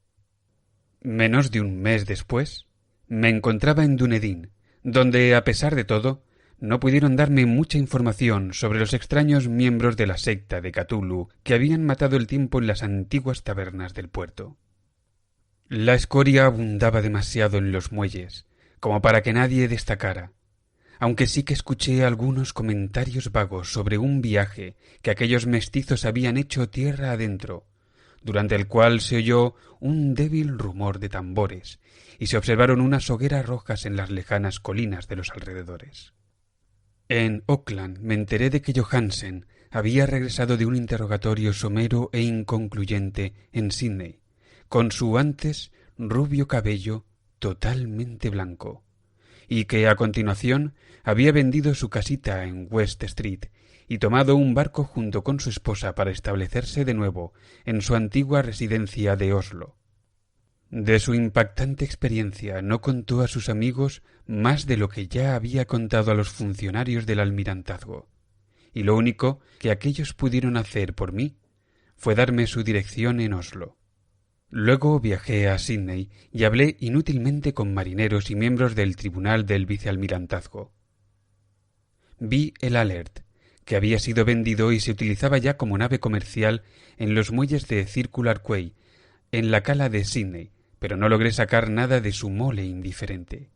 Menos de un mes después, me encontraba en Dunedin, donde, a pesar de todo, no pudieron darme mucha información sobre los extraños miembros de la secta de Cthulhu que habían matado el tiempo en las antiguas tabernas del puerto. La escoria abundaba demasiado en los muelles, como para que nadie destacara, aunque sí que escuché algunos comentarios vagos sobre un viaje que aquellos mestizos habían hecho tierra adentro, durante el cual se oyó un débil rumor de tambores y se observaron unas hogueras rojas en las lejanas colinas de los alrededores. En Auckland me enteré de que Johansen había regresado de un interrogatorio somero e inconcluyente en Sídney, con su antes rubio cabello totalmente blanco, y que a continuación había vendido su casita en West Street y tomado un barco junto con su esposa para establecerse de nuevo en su antigua residencia de Oslo. De su impactante experiencia no contó a sus amigos más de lo que ya había contado a los funcionarios del almirantazgo, y lo único que aquellos pudieron hacer por mí fue darme su dirección en Oslo. Luego viajé a Sídney y hablé inútilmente con marineros y miembros del tribunal del vicealmirantazgo. Vi el Alert, que había sido vendido y se utilizaba ya como nave comercial en los muelles de Circular Quay, en la cala de Sídney, pero no logré sacar nada de su mole indiferente.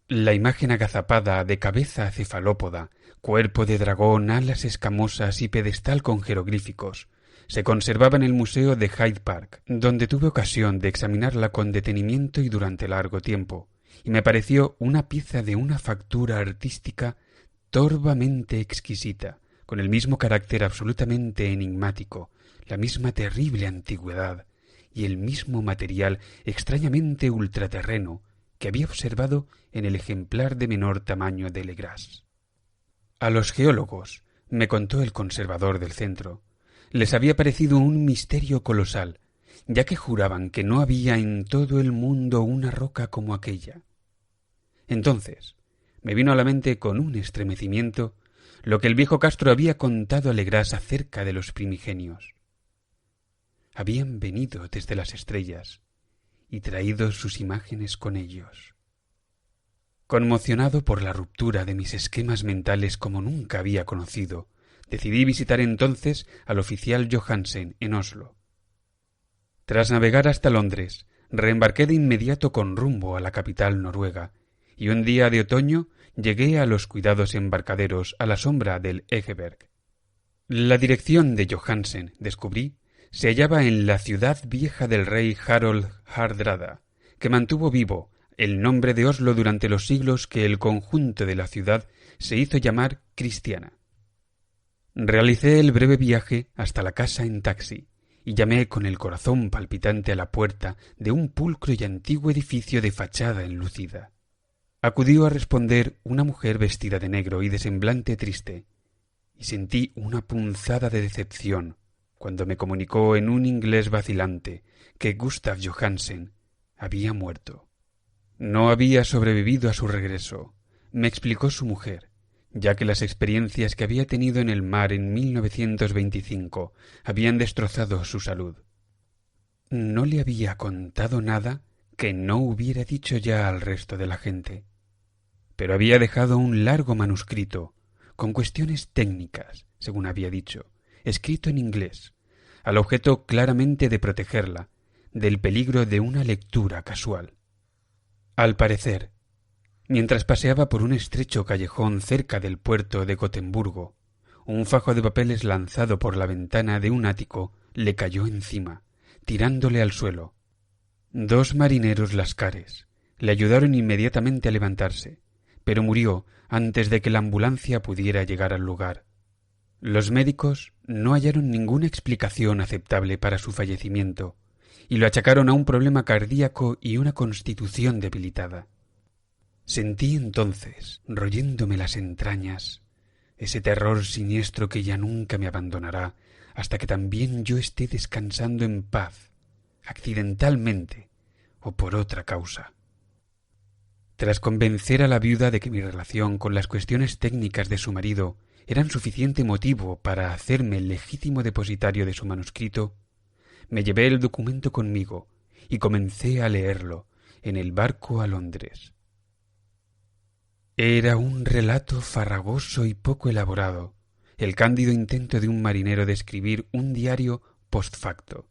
La imagen agazapada de cabeza cefalópoda, cuerpo de dragón, alas escamosas y pedestal con jeroglíficos se conservaba en el Museo de Hyde Park, donde tuve ocasión de examinarla con detenimiento y durante largo tiempo, y me pareció una pieza de una factura artística torvamente exquisita, con el mismo carácter absolutamente enigmático, la misma terrible antigüedad y el mismo material extrañamente ultraterreno que había observado en el ejemplar de menor tamaño de Legras. A los geólogos, me contó el conservador del centro, les había parecido un misterio colosal, ya que juraban que no había en todo el mundo una roca como aquella. Entonces me vino a la mente con un estremecimiento lo que el viejo Castro había contado a Legras acerca de los primigenios. Habían venido desde las estrellas y traído sus imágenes con ellos. Conmocionado por la ruptura de mis esquemas mentales como nunca había conocido, decidí visitar entonces al oficial Johansen en Oslo. Tras navegar hasta Londres, reembarqué de inmediato con rumbo a la capital noruega, y un día de otoño llegué a los cuidados embarcaderos a la sombra del Egeberg. La dirección de Johansen, descubrí, se hallaba en la ciudad vieja del rey Harold Hardrada, que mantuvo vivo el nombre de Oslo durante los siglos que el conjunto de la ciudad se hizo llamar cristiana. Realicé el breve viaje hasta la casa en taxi y llamé con el corazón palpitante a la puerta de un pulcro y antiguo edificio de fachada enlucida. Acudió a responder una mujer vestida de negro y de semblante triste, y sentí una punzada de decepción cuando me comunicó en un inglés vacilante que Gustav Johansen había muerto. No había sobrevivido a su regreso, me explicó su mujer, ya que las experiencias que había tenido en el mar en 1925 habían destrozado su salud. No le había contado nada que no hubiera dicho ya al resto de la gente, pero había dejado un largo manuscrito con cuestiones técnicas, según había dicho, escrito en inglés, al objeto claramente de protegerla del peligro de una lectura casual. Al parecer, mientras paseaba por un estrecho callejón cerca del puerto de Gotemburgo, un fajo de papeles lanzado por la ventana de un ático le cayó encima, tirándole al suelo. 2 marineros lascares le ayudaron inmediatamente a levantarse, pero murió antes de que la ambulancia pudiera llegar al lugar. Los médicos no hallaron ninguna explicación aceptable para su fallecimiento y lo achacaron a un problema cardíaco y una constitución debilitada. Sentí entonces, royéndome las entrañas, ese terror siniestro que ya nunca me abandonará hasta que también yo esté descansando en paz, accidentalmente o por otra causa. Tras convencer a la viuda de que mi relación con las cuestiones técnicas de su marido eran suficiente motivo para hacerme el legítimo depositario de su manuscrito, me llevé el documento conmigo y comencé a leerlo en el barco a Londres. Era un relato farragoso y poco elaborado, el cándido intento de un marinero de escribir un diario post facto,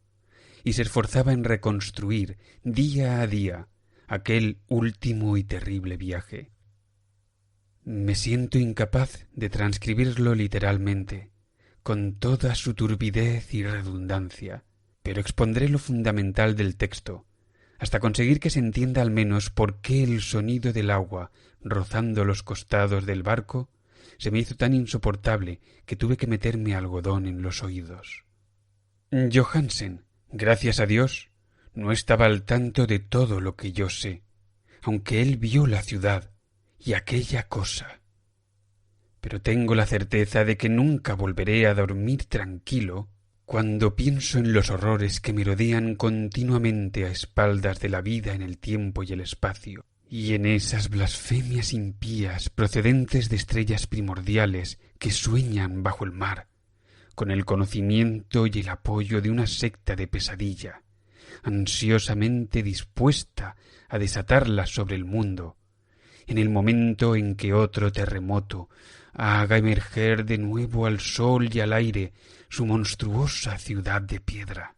y se esforzaba en reconstruir día a día aquel último y terrible viaje. Me siento incapaz de transcribirlo literalmente, con toda su turbidez y redundancia, pero expondré lo fundamental del texto, hasta conseguir que se entienda al menos por qué el sonido del agua rozando los costados del barco se me hizo tan insoportable que tuve que meterme algodón en los oídos. Johansen, gracias a Dios, no estaba al tanto de todo lo que yo sé, aunque él vio la ciudad y aquella cosa. Pero tengo la certeza de que nunca volveré a dormir tranquilo cuando pienso en los horrores que me rodean continuamente a espaldas de la vida en el tiempo y el espacio, y en esas blasfemias impías procedentes de estrellas primordiales que sueñan bajo el mar, con el conocimiento y el apoyo de una secta de pesadilla, ansiosamente dispuesta a desatarlas sobre el mundo, en el momento en que otro terremoto haga emerger de nuevo al sol y al aire su monstruosa ciudad de piedra.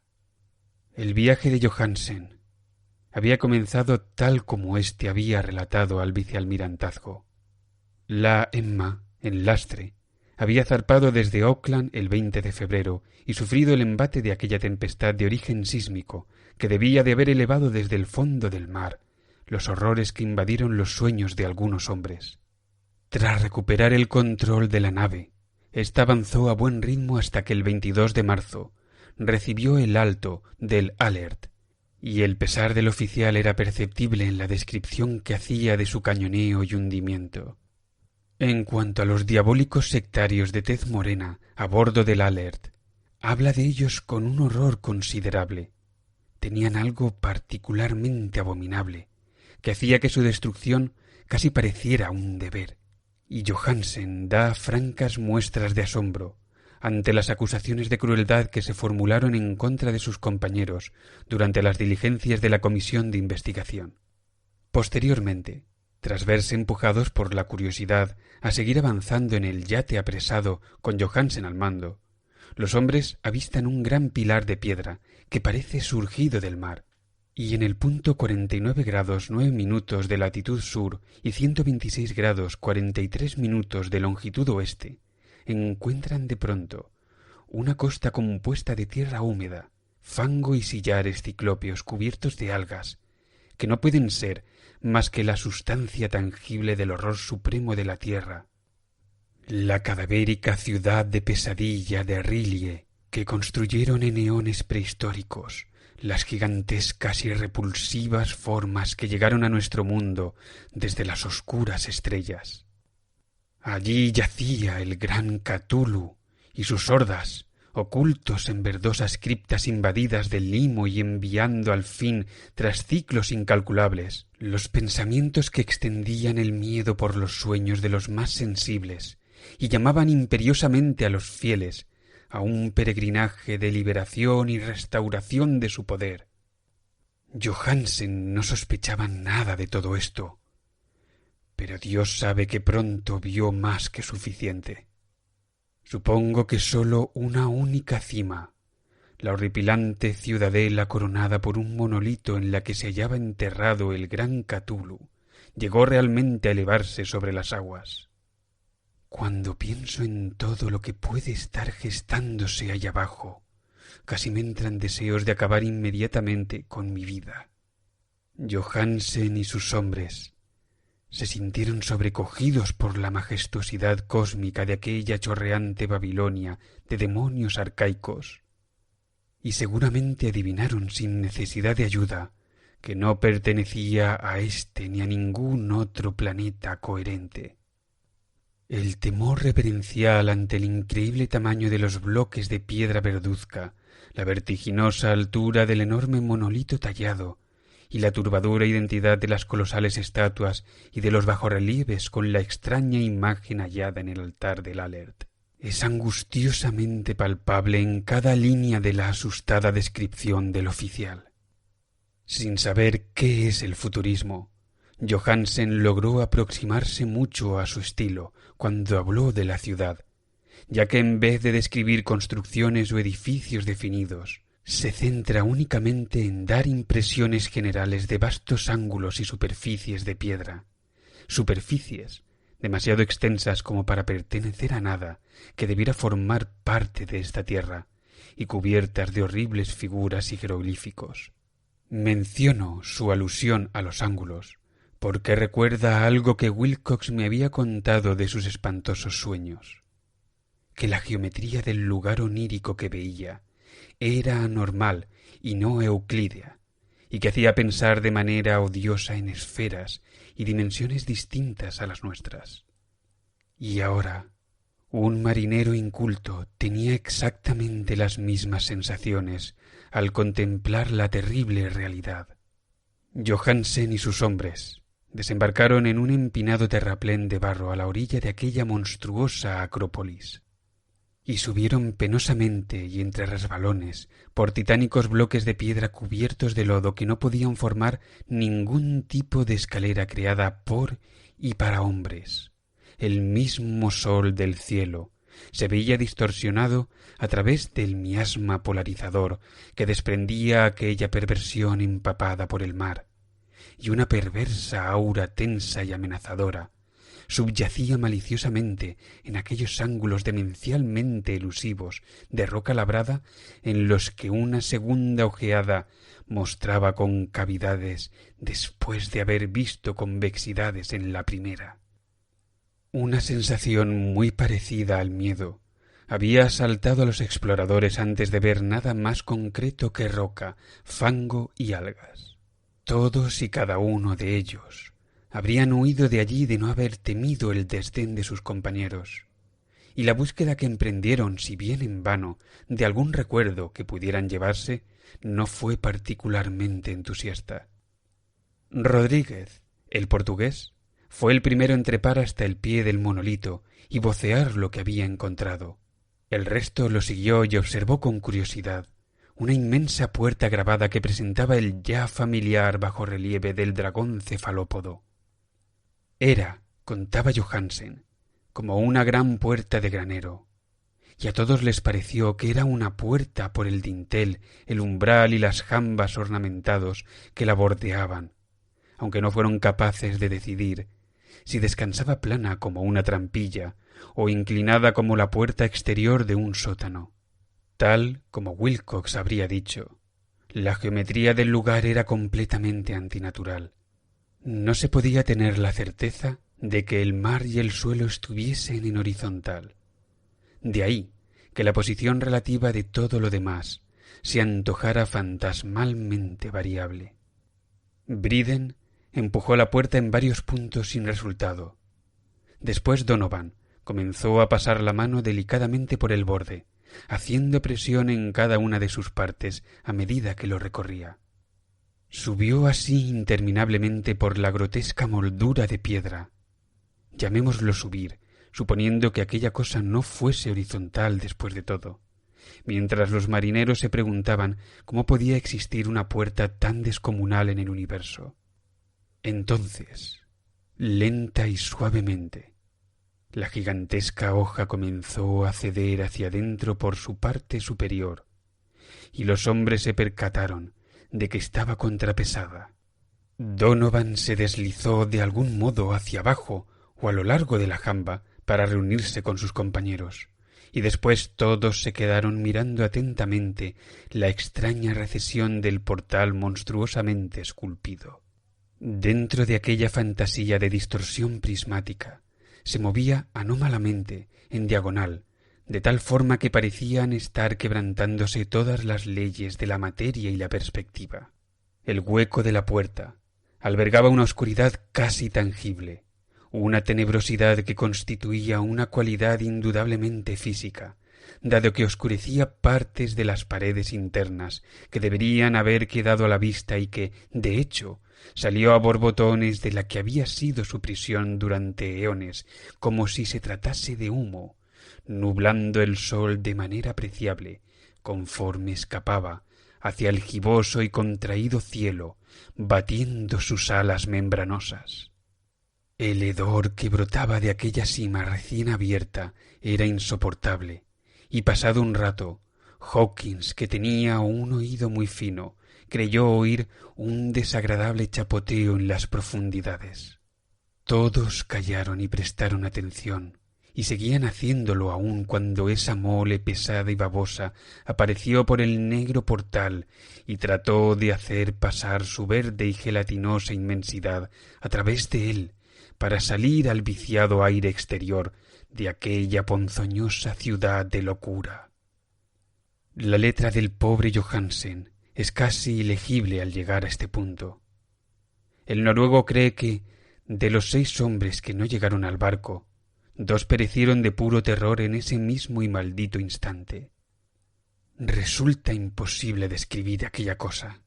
El viaje de Johansen había comenzado tal como éste había relatado al vicealmirantazgo. La Emma, en lastre, había zarpado desde Auckland el 20 de febrero y sufrido el embate de aquella tempestad de origen sísmico que debía de haber elevado desde el fondo del mar los horrores que invadieron los sueños de algunos hombres. Tras recuperar el control de la nave, ésta avanzó a buen ritmo hasta que el 22 de marzo recibió el alto del Alert, y el pesar del oficial era perceptible en la descripción que hacía de su cañoneo y hundimiento. En cuanto a los diabólicos sectarios de tez morena a bordo del Alert, habla de ellos con un horror considerable. Tenían algo particularmente abominable, que hacía que su destrucción casi pareciera un deber, y Johansen da francas muestras de asombro ante las acusaciones de crueldad que se formularon en contra de sus compañeros durante las diligencias de la comisión de investigación. Posteriormente, tras verse empujados por la curiosidad a seguir avanzando en el yate apresado con Johansen al mando, los hombres avistan un gran pilar de piedra que parece surgido del mar, y en el punto 49 grados 9 minutos de latitud sur y 126 grados 43 minutos de longitud oeste, encuentran de pronto una costa compuesta de tierra húmeda, fango y sillares ciclópeos cubiertos de algas, que no pueden ser más que la sustancia tangible del horror supremo de la tierra, la cadavérica ciudad de pesadilla de Rillie que construyeron en eones prehistóricos las gigantescas y repulsivas formas que llegaron a nuestro mundo desde las oscuras estrellas. Allí yacía el gran Cthulhu y sus hordas, ocultos en verdosas criptas invadidas del limo y enviando al fin, tras ciclos incalculables, los pensamientos que extendían el miedo por los sueños de los más sensibles y llamaban imperiosamente a los fieles a un peregrinaje de liberación y restauración de su poder. Johansen no sospechaba nada de todo esto, pero Dios sabe que pronto vio más que suficiente. Supongo que sólo una única cima, la horripilante ciudadela coronada por un monolito en la que se hallaba enterrado el gran Cthulhu, llegó realmente a elevarse sobre las aguas. Cuando pienso en todo lo que puede estar gestándose allá abajo, casi me entran deseos de acabar inmediatamente con mi vida. Johansen y sus hombres se sintieron sobrecogidos por la majestuosidad cósmica de aquella chorreante Babilonia de demonios arcaicos, y seguramente adivinaron sin necesidad de ayuda que no pertenecía a este ni a ningún otro planeta coherente. El temor reverencial ante el increíble tamaño de los bloques de piedra verduzca, la vertiginosa altura del enorme monolito tallado y la turbadora identidad de las colosales estatuas y de los bajorrelieves con la extraña imagen hallada en el altar del Alert es angustiosamente palpable en cada línea de la asustada descripción del oficial. Sin saber qué es el futurismo, Johansen logró aproximarse mucho a su estilo cuando habló de la ciudad, ya que en vez de describir construcciones o edificios definidos, se centra únicamente en dar impresiones generales de vastos ángulos y superficies de piedra, superficies demasiado extensas como para pertenecer a nada que debiera formar parte de esta tierra, y cubiertas de horribles figuras y jeroglíficos. Menciono su alusión a los ángulos, porque recuerda algo que Wilcox me había contado de sus espantosos sueños, que la geometría del lugar onírico que veía era anormal y no euclídea, y que hacía pensar de manera odiosa en esferas y dimensiones distintas a las nuestras. Y ahora, un marinero inculto tenía exactamente las mismas sensaciones al contemplar la terrible realidad. Johansen y sus hombres desembarcaron en un empinado terraplén de barro a la orilla de aquella monstruosa acrópolis, y subieron penosamente y entre resbalones por titánicos bloques de piedra cubiertos de lodo que no podían formar ningún tipo de escalera creada por y para hombres. El mismo sol del cielo se veía distorsionado a través del miasma polarizador que desprendía aquella perversión empapada por el mar, y una perversa aura tensa y amenazadora subyacía maliciosamente en aquellos ángulos demencialmente elusivos de roca labrada en los que una segunda ojeada mostraba concavidades después de haber visto convexidades en la primera. Una sensación muy parecida al miedo había asaltado a los exploradores antes de ver nada más concreto que roca, fango y algas. Todos y cada uno de ellos habrían huido de allí de no haber temido el desdén de sus compañeros, y la búsqueda que emprendieron, si bien en vano, de algún recuerdo que pudieran llevarse, no fue particularmente entusiasta. Rodríguez, el portugués, fue el primero en trepar hasta el pie del monolito y vocear lo que había encontrado. El resto lo siguió y observó con curiosidad una inmensa puerta grabada que presentaba el ya familiar bajorrelieve del dragón cefalópodo. Era, contaba Johansen, como una gran puerta de granero, y a todos les pareció que era una puerta por el dintel, el umbral y las jambas ornamentados que la bordeaban, aunque no fueron capaces de decidir si descansaba plana como una trampilla o inclinada como la puerta exterior de un sótano. Tal como Wilcox habría dicho, la geometría del lugar era completamente antinatural. No se podía tener la certeza de que el mar y el suelo estuviesen en horizontal. De ahí que la posición relativa de todo lo demás se antojara fantasmalmente variable. Briden empujó la puerta en varios puntos sin resultado. Después Donovan comenzó a pasar la mano delicadamente por el borde, haciendo presión en cada una de sus partes a medida que lo recorría. Subió así interminablemente por la grotesca moldura de piedra. Llamémoslo subir, suponiendo que aquella cosa no fuese horizontal después de todo, mientras los marineros se preguntaban cómo podía existir una puerta tan descomunal en el universo. Entonces, lenta y suavemente, la gigantesca hoja comenzó a ceder hacia adentro por su parte superior, y los hombres se percataron de que estaba contrapesada. Donovan se deslizó de algún modo hacia abajo o a lo largo de la jamba para reunirse con sus compañeros, y después todos se quedaron mirando atentamente la extraña recesión del portal monstruosamente esculpido. Dentro de aquella fantasía de distorsión prismática se movía anómalamente, en diagonal, de tal forma que parecían estar quebrantándose todas las leyes de la materia y la perspectiva. El hueco de la puerta albergaba una oscuridad casi tangible, una tenebrosidad que constituía una cualidad indudablemente física, dado que oscurecía partes de las paredes internas que deberían haber quedado a la vista y que, de hecho, salió a borbotones de la que había sido su prisión durante eones, como si se tratase de humo, nublando el sol de manera apreciable, conforme escapaba hacia el giboso y contraído cielo, batiendo sus alas membranosas. El hedor que brotaba de aquella sima recién abierta era insoportable, y pasado un rato, Hawkins, que tenía un oído muy fino, creyó oír un desagradable chapoteo en las profundidades. Todos callaron y prestaron atención, y seguían haciéndolo aún cuando esa mole pesada y babosa apareció por el negro portal y trató de hacer pasar su verde y gelatinosa inmensidad a través de él para salir al viciado aire exterior de aquella ponzoñosa ciudad de locura. La letra del pobre Johansen es casi ilegible al llegar a este punto. El noruego cree que, de los 6 hombres que no llegaron al barco, 2 perecieron de puro terror en ese mismo y maldito instante. Resulta imposible describir aquella cosa.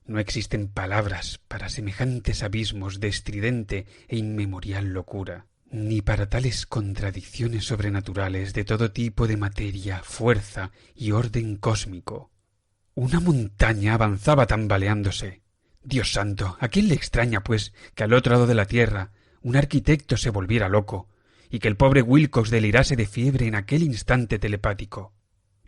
No existen palabras para semejantes abismos de estridente e inmemorial locura, ni para tales contradicciones sobrenaturales de todo tipo de materia, fuerza y orden cósmico. Una montaña avanzaba tambaleándose. Dios santo, ¿a quién le extraña, pues, que al otro lado de la tierra un arquitecto se volviera loco y que el pobre Wilcox delirase de fiebre en aquel instante telepático?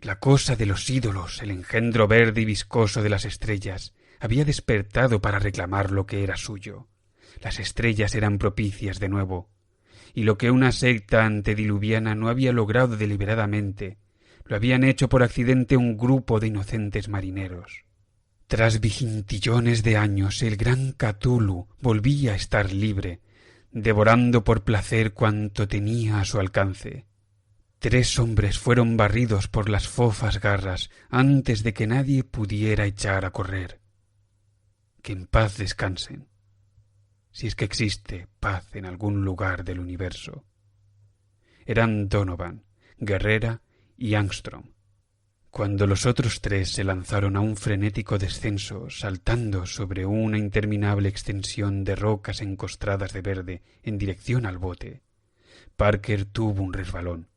La cosa de los ídolos, el engendro verde y viscoso de las estrellas, había despertado para reclamar lo que era suyo. Las estrellas eran propicias de nuevo, y lo que una secta antediluviana no había logrado deliberadamente, lo habían hecho por accidente un grupo de inocentes marineros. Tras vigintillones de años el gran Cthulhu volvía a estar libre, devorando por placer cuanto tenía a su alcance. 3 hombres fueron barridos por las fofas garras antes de que nadie pudiera echar a correr. Que en paz descansen, si es que existe paz en algún lugar del universo. Eran Donovan, Guerrera y Angstrom. Cuando los otros 3 se lanzaron a un frenético descenso, saltando sobre una interminable extensión de rocas encostradas de verde en dirección al bote, Parker tuvo un resbalón,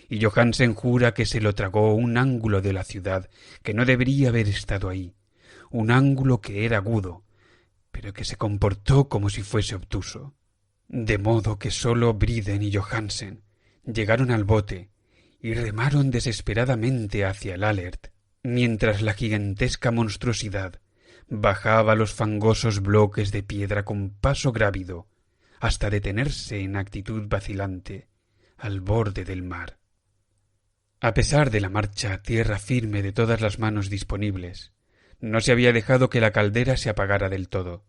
y Johansen jura que se lo tragó un ángulo de la ciudad que no debería haber estado ahí, un ángulo que era agudo, pero que se comportó como si fuese obtuso. De modo que sólo Briden y Johansen llegaron al bote y remaron desesperadamente hacia el Alert, mientras la gigantesca monstruosidad bajaba los fangosos bloques de piedra con paso grávido hasta detenerse en actitud vacilante al borde del mar. A pesar de la marcha a tierra firme de todas las manos disponibles, no se había dejado que la caldera se apagara del todo,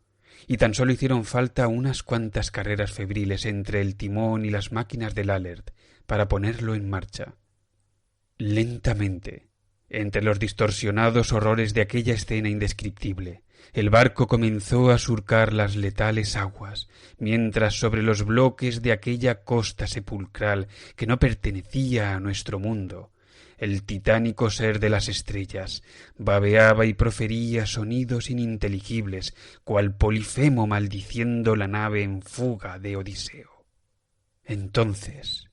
y tan solo hicieron falta unas cuantas carreras febriles entre el timón y las máquinas del Alert para ponerlo en marcha. Lentamente, entre los distorsionados horrores de aquella escena indescriptible, el barco comenzó a surcar las letales aguas, mientras sobre los bloques de aquella costa sepulcral que no pertenecía a nuestro mundo, el titánico ser de las estrellas babeaba y profería sonidos ininteligibles, cual Polifemo maldiciendo la nave en fuga de Odiseo. Entonces,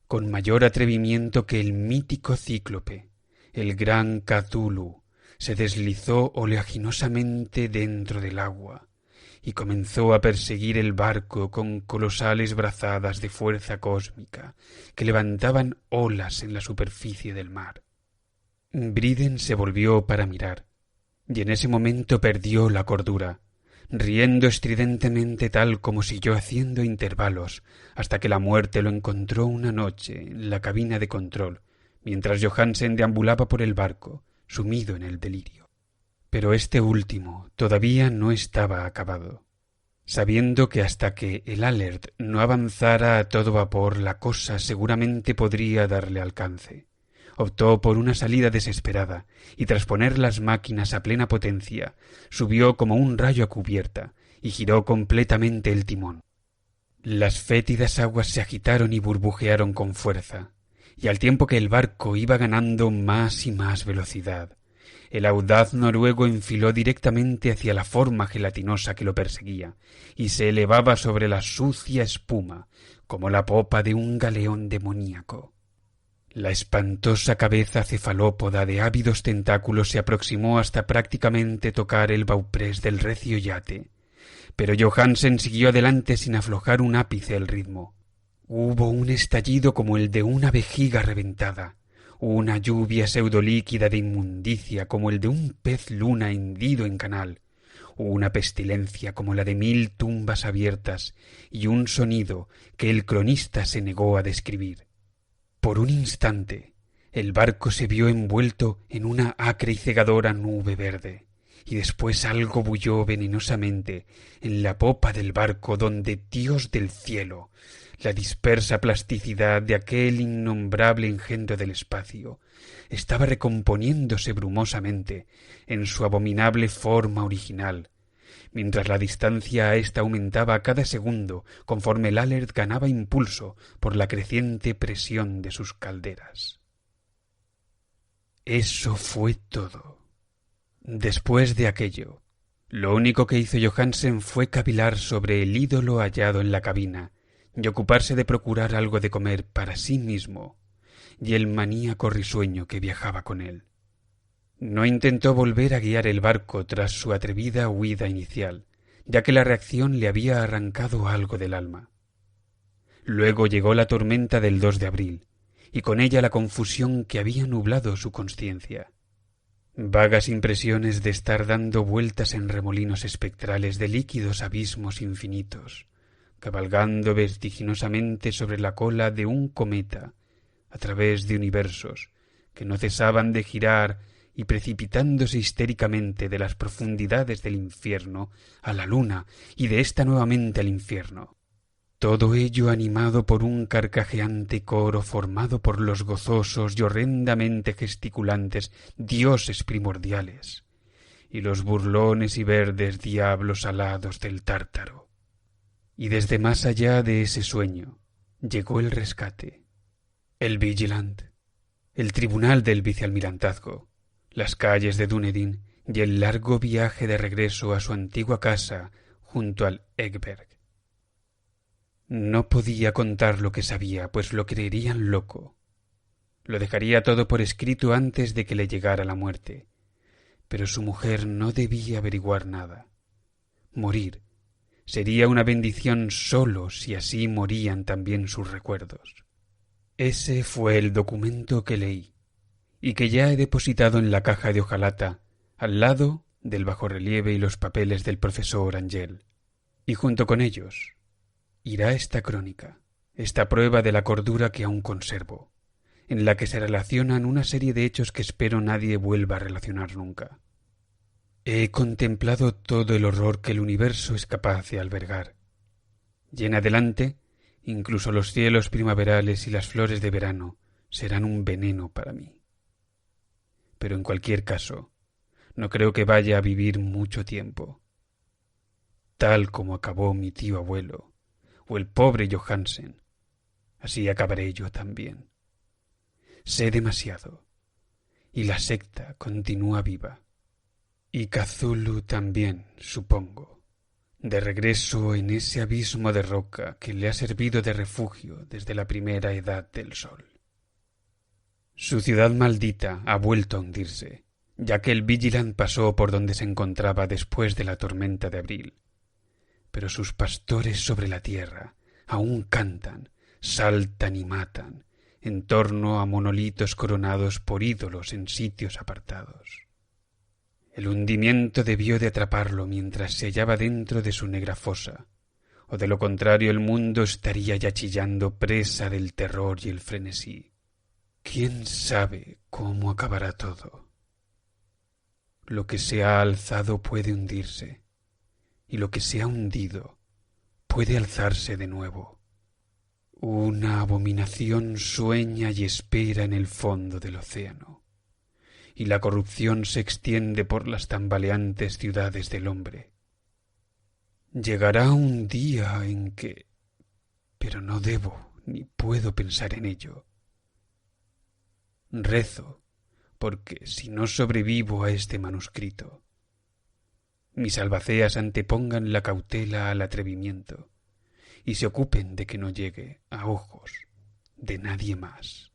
con mayor atrevimiento que el mítico cíclope, el gran Cthulhu se deslizó oleaginosamente dentro del agua y comenzó a perseguir el barco con colosales brazadas de fuerza cósmica que levantaban olas en la superficie del mar. Briden se volvió para mirar, y en ese momento perdió la cordura, riendo estridentemente tal como siguió haciendo intervalos hasta que la muerte lo encontró una noche en la cabina de control, mientras Johansen deambulaba por el barco, sumido en el delirio. Pero este último todavía no estaba acabado. Sabiendo que hasta que el Alert no avanzara a todo vapor la cosa seguramente podría darle alcance, optó por una salida desesperada y tras poner las máquinas a plena potencia, subió como un rayo a cubierta y giró completamente el timón. Las fétidas aguas se agitaron y burbujearon con fuerza, y al tiempo que el barco iba ganando más y más velocidad, el audaz noruego enfiló directamente hacia la forma gelatinosa que lo perseguía y se elevaba sobre la sucia espuma como la popa de un galeón demoníaco. La espantosa cabeza cefalópoda de ávidos tentáculos se aproximó hasta prácticamente tocar el bauprés del recio yate, pero Johansen siguió adelante sin aflojar un ápice el ritmo. Hubo un estallido como el de una vejiga reventada, una lluvia pseudolíquida de inmundicia como el de un pez luna hendido en canal, una pestilencia como la de 1000 tumbas abiertas y un sonido que el cronista se negó a describir. Por un instante el barco se vio envuelto en una acre y cegadora nube verde, y después algo bulló venenosamente en la popa del barco donde, Dios del cielo, la dispersa plasticidad de aquel innombrable engendro del espacio estaba recomponiéndose brumosamente en su abominable forma original, mientras la distancia a ésta aumentaba a cada segundo conforme el Alert ganaba impulso por la creciente presión de sus calderas. Eso fue todo. Después de aquello, lo único que hizo Johansen fue cavilar sobre el ídolo hallado en la cabina y ocuparse de procurar algo de comer para sí mismo y el maníaco risueño que viajaba con él. No intentó volver a guiar el barco tras su atrevida huida inicial, ya que la reacción le había arrancado algo del alma. Luego llegó la tormenta del 2 de abril, y con ella la confusión que había nublado su consciencia. Vagas impresiones de estar dando vueltas en remolinos espectrales de líquidos abismos infinitos, cabalgando vertiginosamente sobre la cola de un cometa, a través de universos que no cesaban de girar y precipitándose histéricamente de las profundidades del infierno a la luna y de ésta nuevamente al infierno. Todo ello animado por un carcajeante coro formado por los gozosos y horrendamente gesticulantes dioses primordiales y los burlones y verdes diablos alados del Tártaro. Y desde más allá de ese sueño llegó el rescate, el Vigilant, el tribunal del vicealmirantazgo, las calles de Dunedin y el largo viaje de regreso a su antigua casa junto al Eggberg. No podía contar lo que sabía, pues lo creerían loco. Lo dejaría todo por escrito antes de que le llegara la muerte, pero su mujer no debía averiguar nada. Morir sería una bendición sólo si así morían también sus recuerdos. Ese fue el documento que leí, y que ya he depositado en la caja de hojalata, al lado del bajorrelieve y los papeles del profesor Angel. Y junto con ellos irá esta crónica, esta prueba de la cordura que aún conservo, en la que se relacionan una serie de hechos que espero nadie vuelva a relacionar nunca. He contemplado todo el horror que el universo es capaz de albergar, y en adelante incluso los cielos primaverales y las flores de verano serán un veneno para mí. Pero en cualquier caso, no creo que vaya a vivir mucho tiempo. Tal como acabó mi tío abuelo, o el pobre Johansen, así acabaré yo también. Sé demasiado, y la secta continúa viva. Y Cthulhu también, supongo, de regreso en ese abismo de roca que le ha servido de refugio desde la primera edad del sol. Su ciudad maldita ha vuelto a hundirse, ya que el Vigilant pasó por donde se encontraba después de la tormenta de abril. Pero sus pastores sobre la tierra aún cantan, saltan y matan, en torno a monolitos coronados por ídolos en sitios apartados. El hundimiento debió de atraparlo mientras se hallaba dentro de su negra fosa, o de lo contrario el mundo estaría ya chillando presa del terror y el frenesí. ¿Quién sabe cómo acabará todo? Lo que se ha alzado puede hundirse, y lo que se ha hundido puede alzarse de nuevo. Una abominación sueña y espera en el fondo del océano, y la corrupción se extiende por las tambaleantes ciudades del hombre. Llegará un día en que... pero no debo ni puedo pensar en ello. Rezo, porque si no sobrevivo a este manuscrito, mis albaceas antepongan la cautela al atrevimiento y se ocupen de que no llegue a ojos de nadie más.